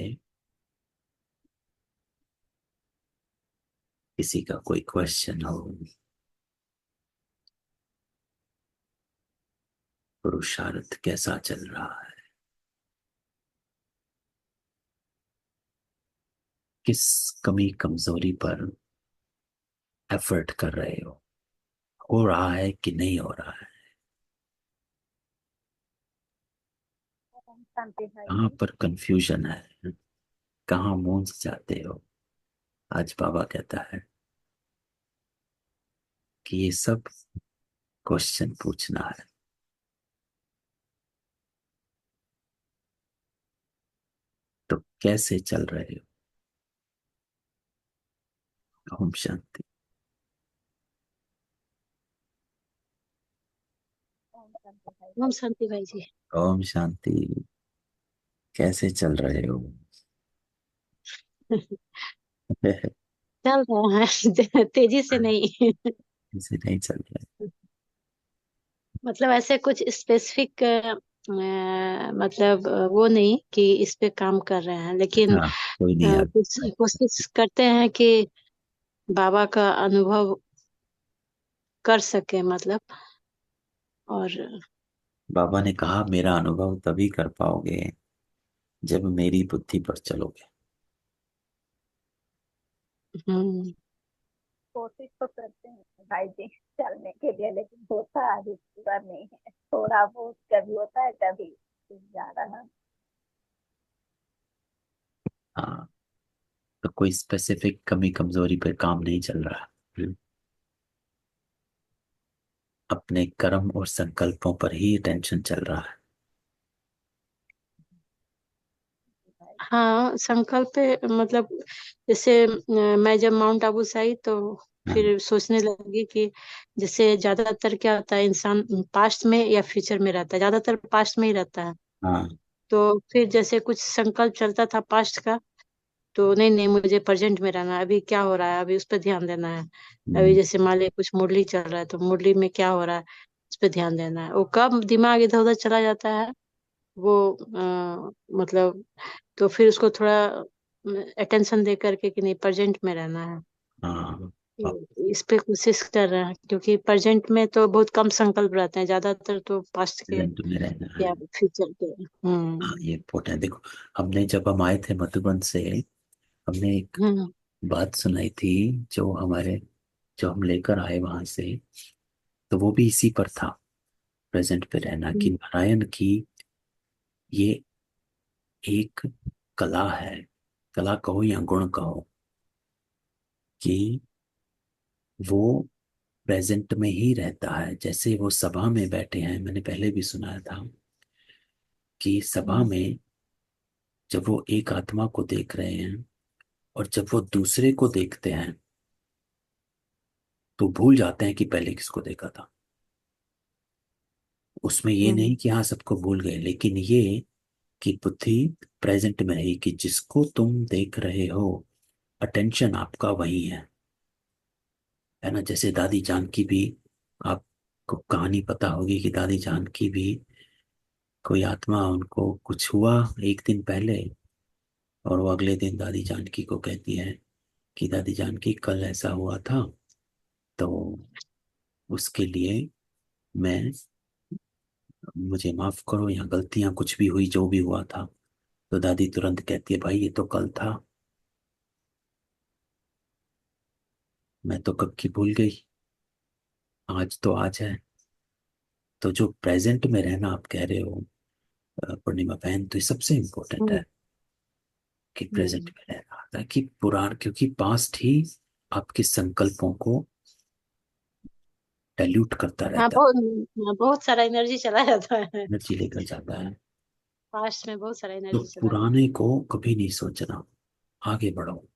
किसी का कोई क्वेश्चन हो। पुरुषार्थ कैसा चल रहा है? किस कमी कमजोरी पर एफर्ट कर रहे हो रहा है कि नहीं हो रहा है? शांति भाई कहाँ जी। पर कंफ्यूजन है? कहाँ मूंझ जाते हो? आज बाबा कहता है कि ये सब क्वेश्चन पूछना है। तो कैसे चल रहे हो? ओम शांति। ओम शांति भाई ओम जी। शांति भाई जी। ओम शांति। कैसे चल रहे हो? चल रहा है तेजी से नहीं। ऐसे नहीं चल रहा मतलब ऐसे कुछ स्पेसिफिक मतलब वो नहीं कि इस पे काम कर रहे हैं, लेकिन है। हाँ, कोई नहीं यार। कुछ कोशिश करते हैं कि बाबा का अनुभव कर सके, मतलब। और बाबा ने कहा मेरा अनुभव तभी कर पाओगे जब मेरी बुद्धि पर चलोगे। हम्म। कोशिश तो करते हैं भाई जी चलने के लिए, लेकिन होता अभी पूरा नहीं है। थोड़ा बहुत कभी होता है, कभी कुछ ज्यादा ना। हाँ, तो कोई स्पेसिफिक कमी कमजोरी पर काम नहीं चल रहा। अपने कर्म और संकल्पों पर ही टेंशन चल रहा है। भाई हाँ, संकल्प पे मतलब जैसे मैं जब माउंट आबू से आई तो हाँ। फिर सोचने लगी कि जैसे ज्यादातर क्या होता है, इंसान पास्ट में या फ्यूचर में रहता है, ज्यादातर पास्ट में ही रहता है। हाँ। तो फिर जैसे कुछ संकल्प चलता था पास्ट का, तो नहीं नहीं, मुझे प्रेजेंट में रहना है, अभी क्या हो रहा है अभी उस पर ध्यान देना है। अभी हम्म। जैसे मान लीजिए कुछ मुरली चल रहा है, तो मुरली में क्या हो रहा है उस पर ध्यान देना है। वो कब दिमाग इधर उधर चला जाता है, वो मतलब, तो फिर उसको थोड़ा अटेंशन दे करके कि नहीं, प्रेजेंट में रहना है। हाँ। इस पे कोशिश कर रहे हैं, क्योंकि प्रेजेंट में तो बहुत कम संकल्प रहते हैं, ज्यादातर तो पास्ट के प्रेजेंट में रहना है। या फ्यूचर के। हाँ, ये इम्पोर्टेंट है। देखो, हमने जब हम आए थे मधुबन से, हमने एक हम्म। बात सुनाई थी। जो हम लेकर आए वहां से, तो वो भी इसी पर था। प्रेजेंट पे रहना, कि हम्म। नारायण की ये एक कला है। कला कहो या गुण कहो, कि वो प्रेजेंट में ही रहता है। जैसे वो सभा में बैठे हैं, मैंने पहले भी सुनाया था कि सभा हम्म। में जब वो एक आत्मा को देख रहे हैं और जब वो दूसरे को देखते हैं, तो भूल जाते हैं कि पहले किसको देखा था। उसमें ये हम्म। नहीं कि हाँ सबको भूल गए, लेकिन ये कि बुद्धि प्रेजेंट में रही, कि जिसको तुम देख रहे हो अटेंशन आपका वही है ना। जैसे दादी जानकी भी, आपको कहानी पता होगी कि दादी जानकी भी, कोई आत्मा उनको कुछ हुआ एक दिन पहले, और वो अगले दिन दादी जानकी को कहती है कि दादी जानकी कल ऐसा हुआ था, तो उसके लिए मैं, मुझे माफ करो, या गलतियां कुछ भी हुई, जो भी हुआ था। तो दादी तुरंत कहती है भाई ये तो कल था, मैं तो कब की भूल गई, आज तो आज है। तो जो प्रेजेंट में रहना आप कह रहे हो पूर्णिमा बहन, तो ये सबसे इम्पोर्टेंट हम्म। है कि प्रेजेंट हम्म। में रहना, ताकि पुराण, क्योंकि पास्ट ही आपके संकल्पों को डाइल्यूट करता हाँ, रहता है, बहुत बहुत सारा एनर्जी चला जाता है। एनर्जी लेकर जाता है। पास्ट में बहुत सारा तो एनर्जी चला जाता पुराने को कभी नहीं सोचना, आगे बढ़ो।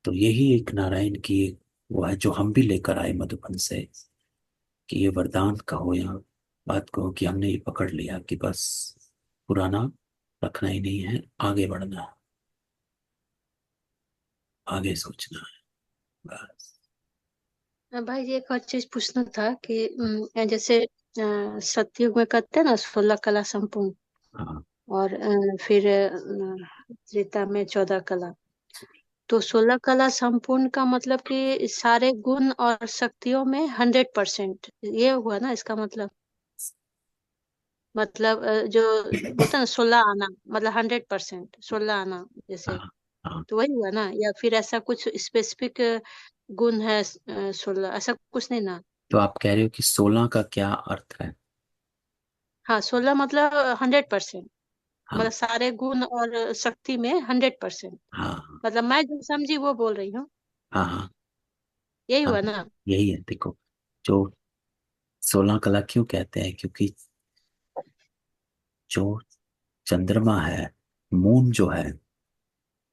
तो यही एक नारायण की वो है, जो हम भी लेकर आए मधुबन से, कि ये वरदान कहो या बात कहो, कि हमने ये पकड़ लिया कि बस पुराना रखना ही नहीं है, आगे बढ़ना है, आगे सोचना है, बस। है। भाई जी, एक और चीज पूछना था कि जैसे सतयुग में कहते हैं ना 16 कला संपूर्ण, हाँ। और फिर त्रेता में 14 कला। तो 16 कला संपूर्ण का मतलब कि सारे गुण और शक्तियों में 100%, ये हुआ ना इसका मतलब? मतलब जो बोलते हैं ना 16 आना, मतलब 100%, 16 आना जैसे, हाँ हाँ। तो वही हुआ ना? या फिर ऐसा कुछ स्पेसिफिक गुण है 16, ऐसा कुछ नहीं ना? तो आप कह रहे हो कि 16 का क्या अर्थ है? हाँ, 16 मतलब 100%, हाँ मतलब सारे गुण और शक्ति में 100%, हाँ मतलब मैं जो समझी वो बोल रही हूँ। हाँ हाँ यही हाँ। हुआ ना? यही है, देखो, जो 16 कला क्यों कहते हैं, क्योंकि जो चंद्रमा है, मून जो है,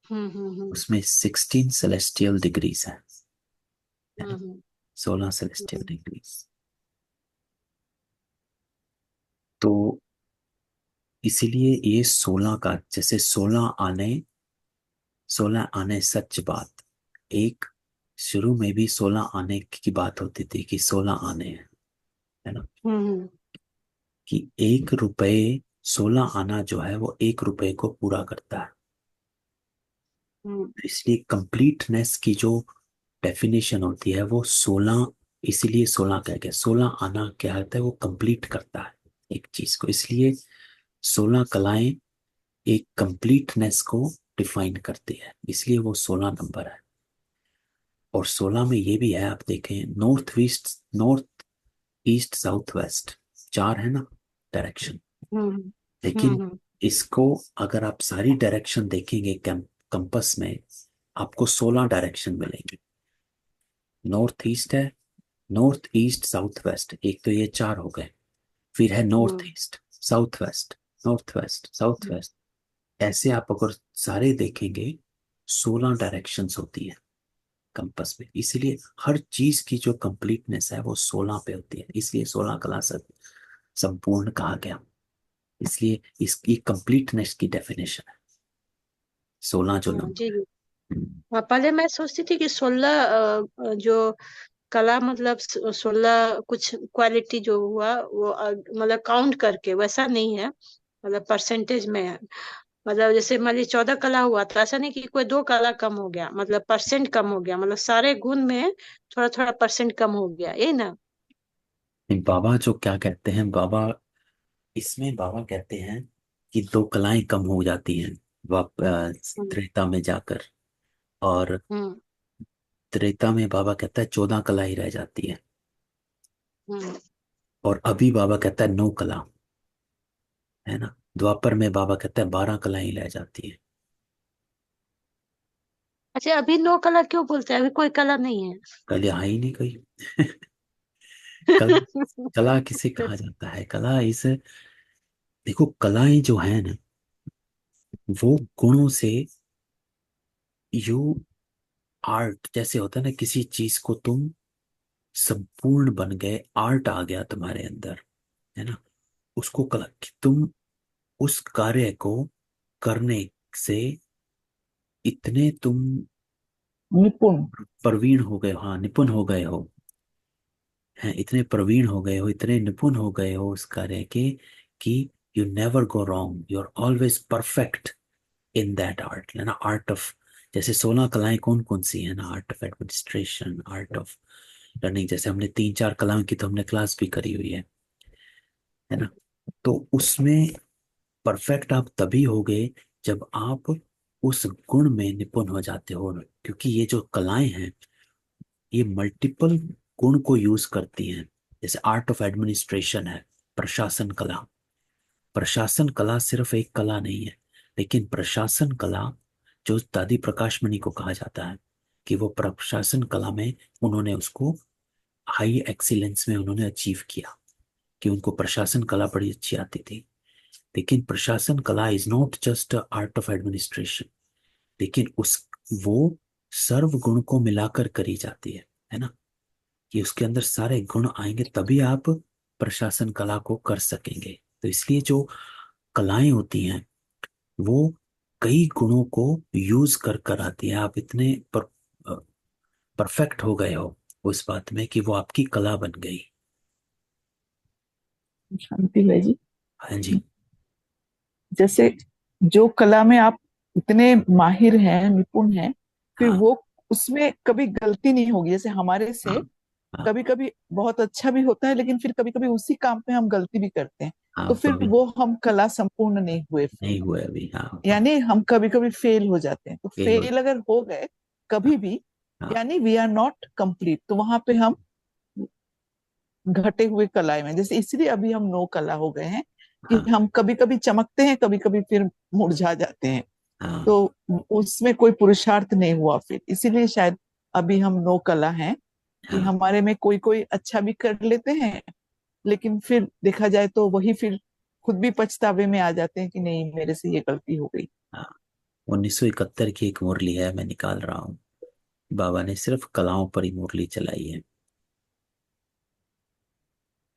हम्म। उसमें 16 सेलेस्टियल डिग्रीज है हम्म ना, हम्म 16 सेलेस्टियल हम्म डिग्रीज। तो इसीलिए ये 16 का, जैसे 16 आने सच बात, एक शुरू में भी 16 आने की बात होती थी कि 16 आने हैं, है ना, हम्म कि 1 रुपए, 16 आना जो है वो 1 रुपए को पूरा करता है। हम्म इसलिए कंप्लीटनेस की जो डेफिनेशन होती है वो 16, इसीलिए 16 कह गया। 16 आना क्या होता है, वो कंप्लीट करता है एक चीज को, इसलिए 16 कलाएं एक कंप्लीटनेस को डिफाइन करती है, इसलिए वो 16 नंबर है। और 16 में ये भी है, आप देखें, नॉर्थ ईस्ट साउथ वेस्ट, चार है ना डायरेक्शन, हम्म लेकिन हम्म। इसको अगर आप सारी डायरेक्शन देखेंगे कंपस में, आपको 16 डायरेक्शन मिलेंगे। नॉर्थ ईस्ट है, नॉर्थ ईस्ट साउथ वेस्ट, एक तो ये चार हो गए, फिर है north hmm east south west, north west south west, ऐसे आप अगर सारे देखेंगे 16 डायरेक्शंस होती है कंपस में। इसीलिए हर चीज की जो कंप्लीटनेस है वो 16 पे होती है, इसलिए 16 कला संपूर्ण कहा गया। इसलिए इसकी कंप्लीटनेस की डेफिनेशन है 16 जो हाँ जी नंबर है। जी। हम्म। हाँ, पहले मैं सोचती थी कि 16 जो कला मतलब 16 कुछ क्वालिटी जो हुआ वो मतलब काउंट करके, वैसा नहीं है, मतलब परसेंटेज में है। मतलब जैसे मान लीजिए 14 कला हुआ तो ऐसा नहीं कि कोई 2 कला कम हो गया, मतलब परसेंट कम हो गया, मतलब सारे गुण में थोड़ा थोड़ा परसेंट कम हो गया, यही ना? बाबा जो क्या कहते हैं, बाबा इसमें बाबा कहते हैं कि 2 कलाएं कम हो जाती हैं हम्म त्रेता में जाकर, और हम्म त्रेता में बाबा कहता है 14 कला ही रह जाती है, हम्म। और अभी बाबा कहता है 9 कला, है ना। द्वापर में बाबा कहता है 12 कला ही रह जाती है। अच्छा, अभी 9 कला क्यों बोलते हैं? अभी कोई कला नहीं है। कल यहाँ ही नहीं कोई कल, कला किसे कहा जाता है, कला इस, देखो कलाएं जो है ना, वो गुणों से, यू आर्ट जैसे होता है ना, किसी चीज को तुम संपूर्ण बन गए, आर्ट आ गया तुम्हारे अंदर, है ना, उसको कला, कि तुम उस कार्य को करने से इतने तुम निपुण। प्रवीण हो गए हो, हाँ निपुण हो गए हो, हैं, इतने प्रवीण हो गए हो, इतने निपुण हो गए हो उस कार्य के, कि you never go wrong, you are always perfect in that art, है ना, आर्ट ऑफ, जैसे 16 कलाएं कौन कौन सी है ना, art of administration, art of learning, जैसे हमने 3 4 कलाओं की तो हमने क्लास भी करी हुई है ना। तो उसमें परफेक्ट आप तभी हो गए जब आप उस गुण में निपुण हो जाते हो, क्योंकि ये जो कलाएं हैं ये मल्टीपल गुण को यूज करती हैं। जैसे आर्ट ऑफ एडमिनिस्ट्रेशन है, प्रशासन कला, प्रशासन कला सिर्फ एक कला नहीं है, लेकिन प्रशासन कला जो दादी प्रकाश मणि को कहा जाता है कि वो प्रशासन कला में उन्होंने उसको हाई एक्सीलेंस में उन्होंने अचीव किया, कि उनको प्रशासन कला बड़ी अच्छी आती थी। लेकिन प्रशासन कला is not just art of administration, लेकिन उस, वो सर्व गुण को मिलाकर करी जाती है ना, कि उसके अंदर सारे गुण आएंगे तभी आप प्रशासन कला को कर सकेंगे। तो इसलिए जो कलाएं होती हैं वो कई गुणों को यूज कर कर आती है, आप इतने परफेक्ट हो गए हो उस बात में कि वो आपकी कला बन गई। शांति भाई जी, हाँ जी। जैसे जो कला में आप इतने माहिर हैं, निपुण हैं, फिर हाँ वो उसमें कभी गलती नहीं होगी। जैसे हमारे हाँ से हाँ कभी कभी बहुत अच्छा भी होता है, लेकिन फिर कभी कभी उसी काम पे हम गलती भी करते हैं। हाँ तो फिर तो भी वो हम कला संपूर्ण नहीं हुए फिर। नहीं हुए अभी। हाँ हाँ, यानी हम कभी कभी फेल हो जाते हैं, तो फेल हो। फेल अगर हो गए हाँ कभी भी, हाँ यानी वी आर नॉट कंप्लीट, तो वहां पे हम घटे हुए कलाएं में, जैसे इसलिए अभी हम नो कला हो गए हैं कि हाँ हम कभी कभी चमकते हैं, कभी कभी फिर मुरझा जाते हैं। हाँ तो उसमें कोई पुरुषार्थ नहीं हुआ फिर, इसीलिए शायद अभी हम नो कला हैं, कि हाँ हमारे में कोई कोई अच्छा भी कर लेते हैं, लेकिन फिर देखा जाए तो वही फिर खुद भी पछतावे में आ जाते हैं कि नहीं मेरे से ये गलती हो गई। हाँ। 1971 की एक मुरली है, मैं निकाल रहा हूँ। बाबा ने सिर्फ कलाओं पर ही मुरली चलाई है।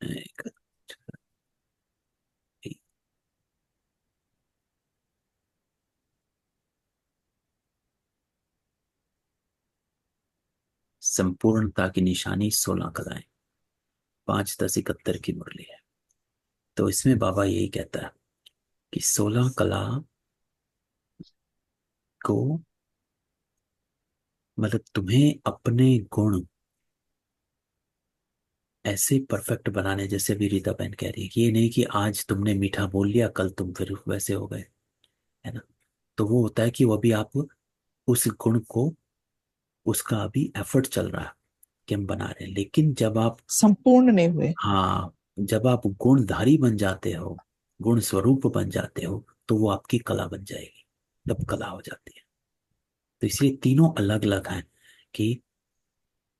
एक, संपूर्णता की निशानी 16 कलाएं, 5-10-71 की मुरली है। तो इसमें बाबा यही कहता है कि 16 कला को, मतलब तुम्हें अपने गुण ऐसे परफेक्ट बनाने, जैसे भी रीता बहन कह रही है कि ये नहीं कि आज तुमने मीठा बोल लिया कल तुम फिर वैसे हो गए, है ना। तो वो होता है कि वो अभी आप उस गुण को, उसका अभी एफर्ट चल रहा है कि हम बना रहे हैं। लेकिन जब आप, संपूर्ण नहीं हुए। हाँ, जब आप गुणधारी बन जाते हो, गुण स्वरूप बन जाते हो, तो वो आपकी कला बन जाएगी, तब कला हो जाती है। तो इसलिए तीनों अलग अलग हैं कि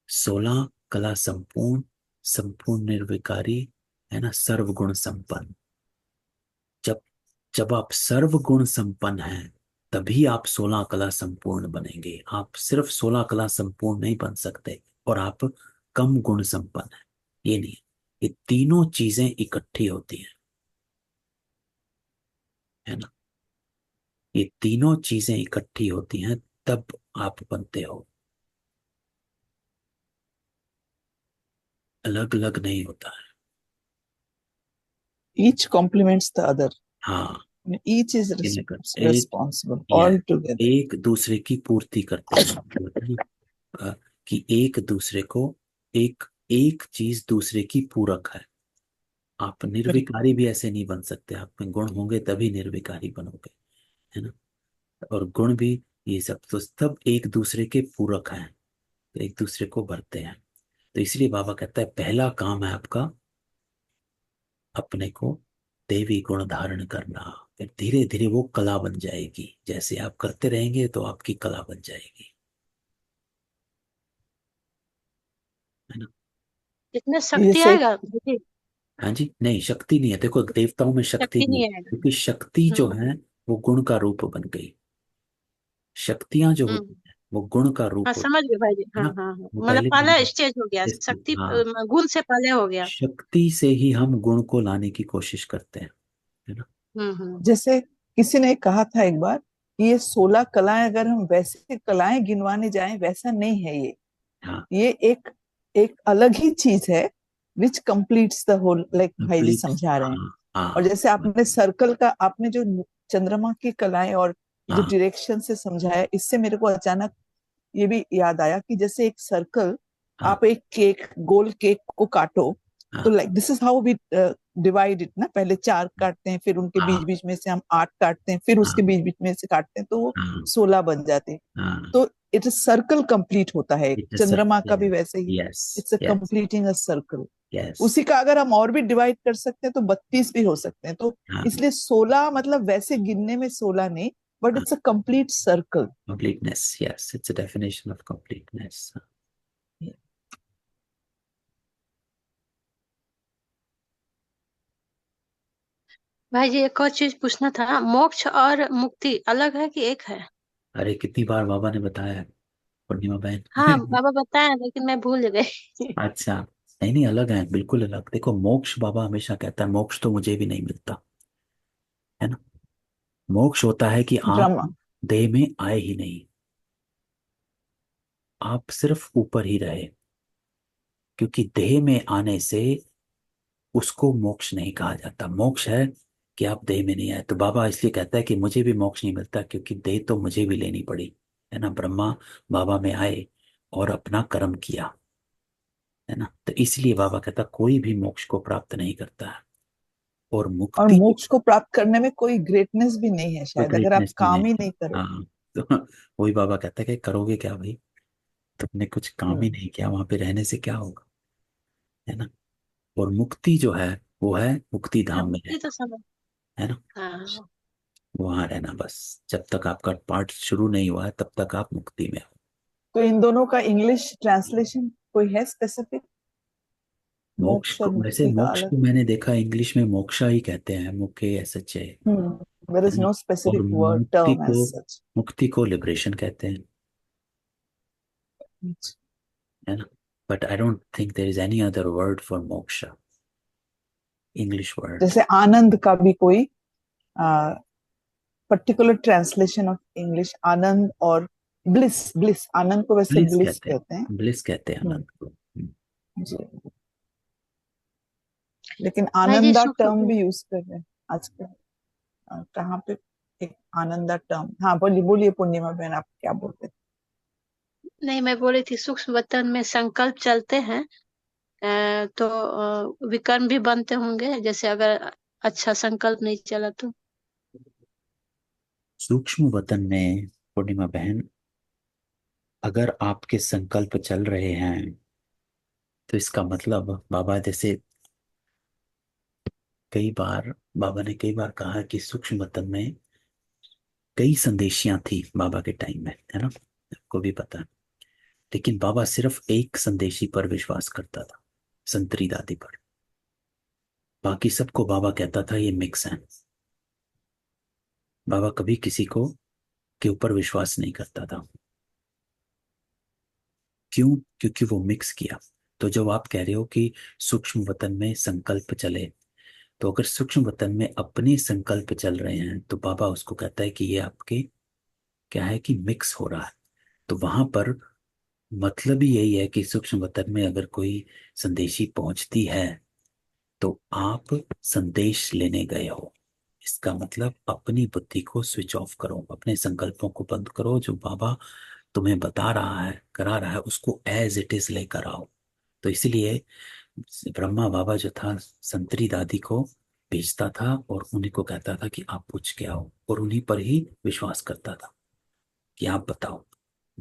16 कला संपूर्ण, संपूर्ण निर्विकारी, है ना, सर्वगुण संपन्न। जब जब आप सर्वगुण संपन्न हैं, तभी आप 16 कला संपूर्ण बनेंगे। आप सिर्फ 16 कला संपूर्ण नहीं बन सकते और आप कम गुण संपन्न हैं, ये नहीं। ये तीनों चीजें इकट्ठी होती हैं, है ना। ये तीनों चीजें इकट्ठी होती हैं, तब आप बनते हो। अलग अलग नहीं होता है। ईच कॉम्प्लीमेंट्स द अदर, हाँ, ईच इज एक, responsible या all together. एक दूसरे की पूर्ति करते हैं, मतलब है ना, कि एक दूसरे को, एक एक चीज दूसरे की पूरक है। आप Correct. निर्विकारी भी ऐसे नहीं बन सकते, आप में गुण होंगे तभी निर्विकारी बनोगे, है ना। और गुण भी, ये सब तो सब एक दूसरे के पूरक हैं, तो एक दूसरे को भरते हैं। तो इसलिए बाबा कहता है पहला काम है आपका अपने को देवी गुण धारण करना, फिर धीरे धीरे वो कला बन जाएगी। जैसे आप करते रहेंगे तो आपकी कला बन जाएगी, है ना। इसमें शक्ति जैसे आएगा दीदी? हाँ जी, नहीं शक्ति नहीं है, देखो देवताओं में शक्ति शक्ति नहीं है, नहीं आएगा। क्योंकि शक्ति जो हम्म है वो गुण का रूप बन गई। शक्तियां जो हम्म। होती है वो गुण का हाँ रूप होती समझ गए भाई जी, है हाँ ना। हाँ हाँ, वो मतलब पहले पहला स्टेज हो गया शक्ति, हाँ, गुण से पहले हो गया। शक्ति से ही हम गुण को लाने की कोशिश करते हैं, है ना। हम्म। जैसे किसी ने कहा था एक बार कि ये 16 कलाएं अगर हम वैसे कलाएं गिनवाने जाएं, वैसा नहीं है ये। हाँ, ये एक एक अलग ही चीज है, विच कंप्लीट्स द होल, लाइक भाई जी कंप्लीट। समझा रहे हैं। हाँ और हाँ जैसे आपने सर्कल का, आपने जो चंद्रमा की कलाएं और जो हाँ डायरेक्शन से समझाया, इससे मेरे को अचानक ये भी याद आया कि जैसे एक सर्कल, हाँ आप एक केक, गोल केक को काटो, तो हाँ like this is how we divide it ना, पहले 4 काटते हैं, फिर उनके बीच हाँ बीच में से हम 8 काटते हैं, फिर उसके हाँ बीच बीच में से काटते हैं, तो वो हाँ 16 बन जाते हैं। हाँ। तो इट सर्कल कंप्लीट होता है, इट इज चंद्रमा का भी वैसे ही, yes, it's a yes, completing a circle. Yes. उसी का अगर हम और भी डिवाइड कर सकते हैं तो 32 भी हो सकते हैं, तो हाँ इसलिए 16 मतलब वैसे गिनने में 16 नहीं, बट हाँ, it's a complete circle. completeness, yes, it's a definition of completeness। भाई जी एक और चीज पूछना था, मोक्ष और मुक्ति अलग है कि एक है? अरे कितनी बार बाबा ने बताया है, पूर्णिमा हाँ बहन। बाबा बताया लेकिन मैं भूल गई। अच्छा, नहीं नहीं, अलग है, बिल्कुल अलग। देखो मोक्ष, बाबा हमेशा कहता है मोक्ष तो मुझे भी नहीं मिलता, है ना। मोक्ष होता है कि आप ड्रामा। देह में आए ही नहीं, आप सिर्फ ऊपर ही रहे। क्योंकि देह में आने से उसको मोक्ष नहीं कहा जाता। मोक्ष है कि आप देह में नहीं आए। तो बाबा इसलिए कहता है कि मुझे भी मोक्ष नहीं मिलता, क्योंकि देह तो मुझे भी लेनी पड़ी, है ना। ब्रह्मा बाबा में आए और अपना कर्म किया, है ना। तो इसलिए बाबा कहता कोई भी मोक्ष को प्राप्त नहीं करता है। और और मुक्ति मोक्ष को प्राप्त करने में कोई ग्रेटनेस भी नहीं है कोई शायद, अगर आप ग्रेटनेस भी काम नहीं ही है। नहीं करो। हाँ, तो वही बाबा कहता है कि करोगे क्या भाई, तुमने कुछ काम ही हम्म। नहीं किया, वहां पे रहने से क्या होगा, है ना। और मुक्ति जो है वो है मुक्ति हाँ, धाम में ये रहना, तो समझ। है ना। हाँ, वहां रहना बस, जब तक आपका पाठ शुरू नहीं हुआ है तब तक आप मुक्ति में हो। तो इन दोनों का इंग्लिश ट्रांसलेशन कोई है स्पेसिफिक? मोक्ष मोक्ष को, और वैसे मुक्ति का मोक्ष अलग? को मैंने देखा इंग्लिश में मोक्षा ही कहते हैं, मुखे एस एच ए, देयर है इज ना। नो और specific word term as such. मुक्ति को लिबरेशन कहते हैं, है ना। But I don't think there is any other word for moksha, English word. जैसे आनंद का भी कोई पर्टिकुलर ट्रांसलेशन ऑफ इंग्लिश, आनंद और ब्लिस, ब्लिस आनंद को वैसे ब्लिस ब्लिस कहते कहते हैं। हैं, ब्लिस कहते हैं हम्म, आनंद को। जी। लेकिन भाई जी आनंदा सुख। टर्म भी यूज कर रहे हैं आजकल। कहाँ पे एक आनंदा टर्म, हाँ बोलिए बोलिए पूर्णिमा बहन, आप क्या बोलते थे? नहीं, मैं बोल रही थी सूक्ष्म वतन में संकल्प चलते हैं, तो विकर्म भी बनते होंगे, जैसे अगर अच्छा संकल्प नहीं चला तो। सूक्ष्म वतन में पूर्णिमा बहन, अगर आपके संकल्प चल रहे हैं तो इसका मतलब बाबा जैसे कई बार, बाबा ने कई बार कहा कि सूक्ष्म वतन में कई संदेशियां थी बाबा के टाइम में, है ना, आपको भी पता है। लेकिन बाबा सिर्फ एक संदेशी पर विश्वास करता था, संतरी दादी पर। बाकी सबको बाबा कहता था ये मिक्स है। बाबा कभी किसी को के ऊपर विश्वास नहीं करता था। क्यों? क्योंकि वो मिक्स किया। तो जब आप कह रहे हो कि सूक्ष्म वतन में संकल्प चले, तो अगर सूक्ष्म वतन में अपने संकल्प चल रहे हैं तो बाबा उसको कहता है कि ये आपके क्या है कि मिक्स हो रहा है। तो वहां पर मतलब ही यही है कि सूक्ष्म वतन में अगर कोई संदेशी पहुंचती है तो आप संदेश लेने गए हो। इसका मतलब अपनी बुद्धि को स्विच ऑफ करो, अपने संकल्पों को बंद करो, जो बाबा तुम्हें बता रहा है, करा रहा है, उसको एज इट इज लेकर आओ। तो इसलिए ब्रह्मा बाबा जो था संतरी दादी को भेजता था और उन्हीं को कहता था कि आप पूछ के आओ, और उन्हीं पर ही विश्वास करता था कि आप बताओ।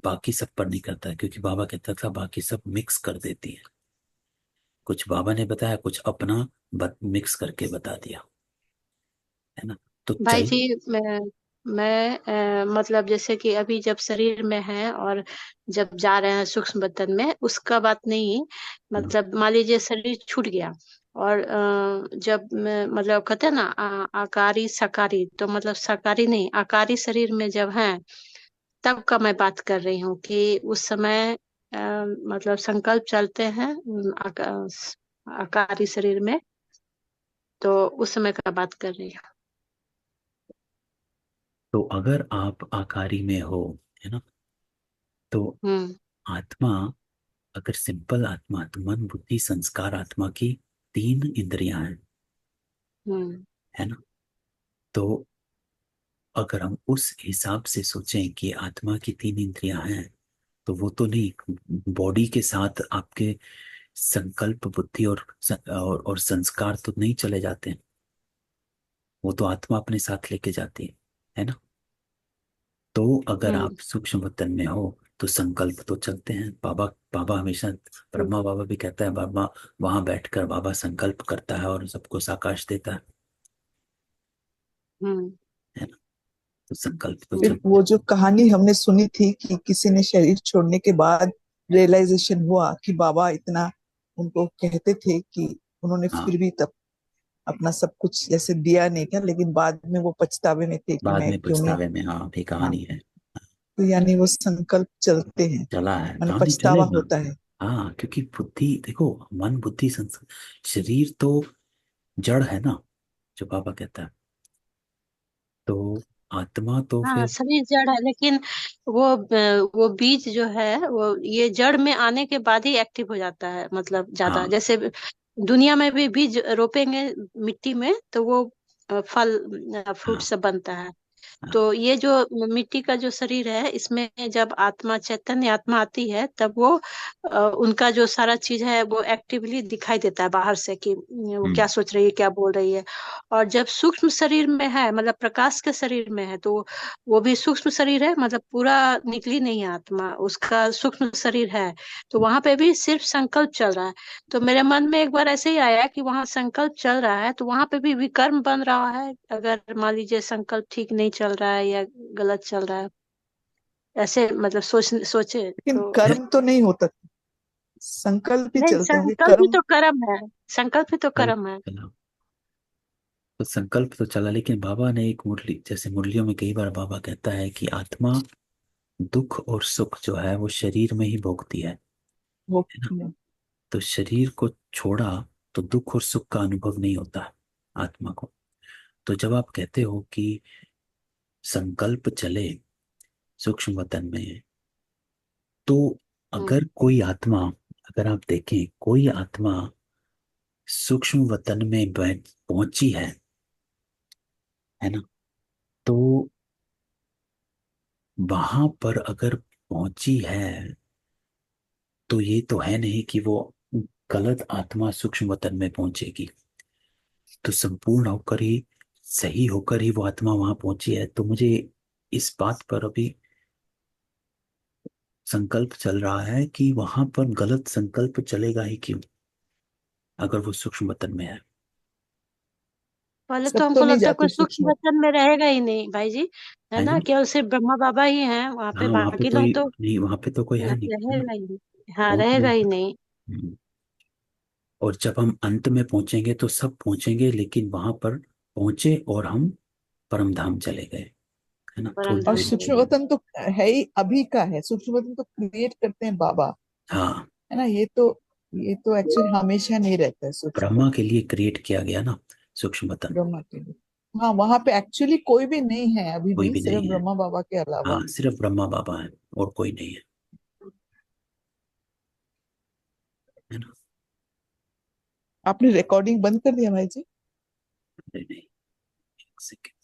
बाकी सब पर नहीं करता, क्योंकि बाबा कहता था बाकी सब मिक्स कर देती है। कुछ बाबा ने बताया, कुछ अपना मिक्स करके बता दिया, है ना। तो भाई चल। जी, मतलब जैसे कि अभी जब शरीर में है और जब जा रहे हैं सूक्ष्म बदन में, उसका बात नहीं। मतलब मान लीजिए शरीर छूट गया, और जब मतलब कहते हैं ना आकारी सकारी, तो मतलब सकारी नहीं आकारी शरीर में जब है, तब का मैं बात कर रही हूँ कि उस समय मतलब संकल्प चलते हैं आकारी शरीर में, तो उस समय का बात कर रही हूँ। तो अगर आप आकारी में हो, है ना, तो हम्म। आत्मा, अगर सिंपल आत्मा तो मन बुद्धि संस्कार आत्मा की तीन इंद्रियां हैं, हम्म। है ना। तो अगर हम उस हिसाब से सोचें कि आत्मा की तीन इंद्रियां हैं, तो वो तो नहीं, बॉडी के साथ आपके संकल्प बुद्धि और संस्कार तो नहीं चले जाते हैं। वो तो आत्मा अपने साथ लेके जाती है ना। तो अगर हम्म। आप सूक्ष्म वतन में हो तो संकल्प तो चलते हैं। बाबा बाबा हमेशा, ब्रह्मा बाबा भी कहता है, बाबा वहां बैठकर बाबा संकल्प करता है और सबको साकाश देता हम्म। है ना। तो संकल्प तो फिर चलते वो हैं। जो कहानी हमने सुनी थी कि किसी ने शरीर छोड़ने के बाद रियलाइजेशन हुआ कि बाबा इतना उनको कहते थे, कि उन्होंने हाँ, फिर भी तब अपना सब कुछ जैसे दिया नहीं था, लेकिन बाद में वो पछतावे में थे कि बाद मैं में क्यों नहीं। पछतावे में, हाँ भी हाँ, कहानी है। तो यानी वो संकल्प चलते हैं, चला है, माने कहानी पछतावा चलेगा। होता है। हाँ, क्योंकि बुद्धि देखो, मन बुद्धि शरीर तो जड़ है ना, जो बाबा कहता है। तो आत्मा तो हाँ, फिर, शरीर जड़ है, लेकिन वो बीज जो है वो ये जड़ में आने के बाद ही एक्टिव हो जाता है, मतलब ज्यादा। हाँ जैसे दुनिया में भी बीज रोपेंगे मिट्टी में तो वो फल फ्रूट हाँ सब बनता है। हाँ, तो ये जो मिट्टी का जो शरीर है, इसमें जब आत्मा चैतन्य आत्मा आती है, तब वो उनका जो सारा चीज है वो एक्टिवली दिखाई देता है बाहर से, कि वो हम्म, क्या सोच रही है क्या बोल रही है। और जब सूक्ष्म शरीर में है, मतलब प्रकाश के शरीर में है, तो वो भी सूक्ष्म शरीर है, मतलब पूरा निकली नहीं है आत्मा, उसका सूक्ष्म शरीर है। तो वहां पे भी सिर्फ संकल्प चल रहा है। तो मेरे मन में एक बार ऐसे ही आया कि वहां संकल्प चल रहा है, तो वहां पे भी विकर्म बन रहा है, अगर मान लीजिए संकल्प ठीक नहीं चल रहा है या गलत चल रहा है, ऐसे मतलब सोचे लेकिन तो। कर्म तो नहीं होता, संकल्प ही नहीं, चलते होंगे, संकल्प ही कर्म। तो कर्म है। संकल्प ही तो कल्प कर्म है। चला, तो संकल्प तो चला, लेकिन बाबा ने एक मुरली, जैसे मुरलियों में कई बार बाबा कहता है कि आत्मा दुख और सुख जो है वो शरीर में ही भोगती वो है ना। तो शरीर को छोड़ा तो दुख और सुख का अनुभव नहीं होता है आत्मा को। तो जब आप कहते हो कि संकल्प चले सूक्ष्म वतन में, तो हम्म। अगर कोई आत्मा, अगर आप देखें कोई आत्मा सूक्ष्म वतन में बैठ पहुंची है ना, तो वहां पर अगर पहुंची है, तो ये तो है नहीं कि वो गलत आत्मा सूक्ष्म वतन में पहुंचेगी। तो संपूर्ण होकर ही, सही होकर ही वो आत्मा वहां पहुंची है। तो मुझे इस बात पर अभी संकल्प चल रहा है कि वहां पर गलत संकल्प चलेगा ही क्यों, अगर वो सूक्ष्म वतन में है। पहले तो सब तो हमको नहीं लगता है कोई जाते सूक्ष्म सूक्ष्म। वतन में रहेगा ही नहीं भाई जी, है है ना, जी। केवल सिर्फ ब्रह्मा बाबा ही हैं वहां पे, हाँ वहां पे बाकी लोग कोई तो नहीं, वहां पे तो कोई है नहीं, है ना। रहेगा ही नहीं। हाँ, पहुंच रहेगा नहीं ही सकता। नहीं। हम्म। और जब हम अंत में पहुंचेंगे तो सब पहुंचेंगे, लेकिन वहां पर पहुंचे और हम परम धाम चले गए, है ना, परम थोड़ी और धाम दूरी चले सूक्ष्म पे। गए। वतन तो है ही, अभी का है। सूक्ष्म वतन तो क्रिएट करते हैं बाबा, हाँ, है ना। ये तो एक्चुअली हमेशा नहीं रहता है सूक्ष्म ब्रह्मा वतन। के लिए क्रिएट किया गया ना सूक्ष्म वतन। ब्रह्मा के लिए, हाँ, वहां पे एक्चुअली कोई भी नहीं है अभी कोई भी, भी सिर्फ नहीं है। ब्रह्मा बाबा के अलावा। हाँ, सिर्फ ब्रह्मा बाबा है और कोई नहीं है ना। आपने रिकॉर्डिंग बंद कर दिया भाई जी? नहीं नहीं, एक सेकंड।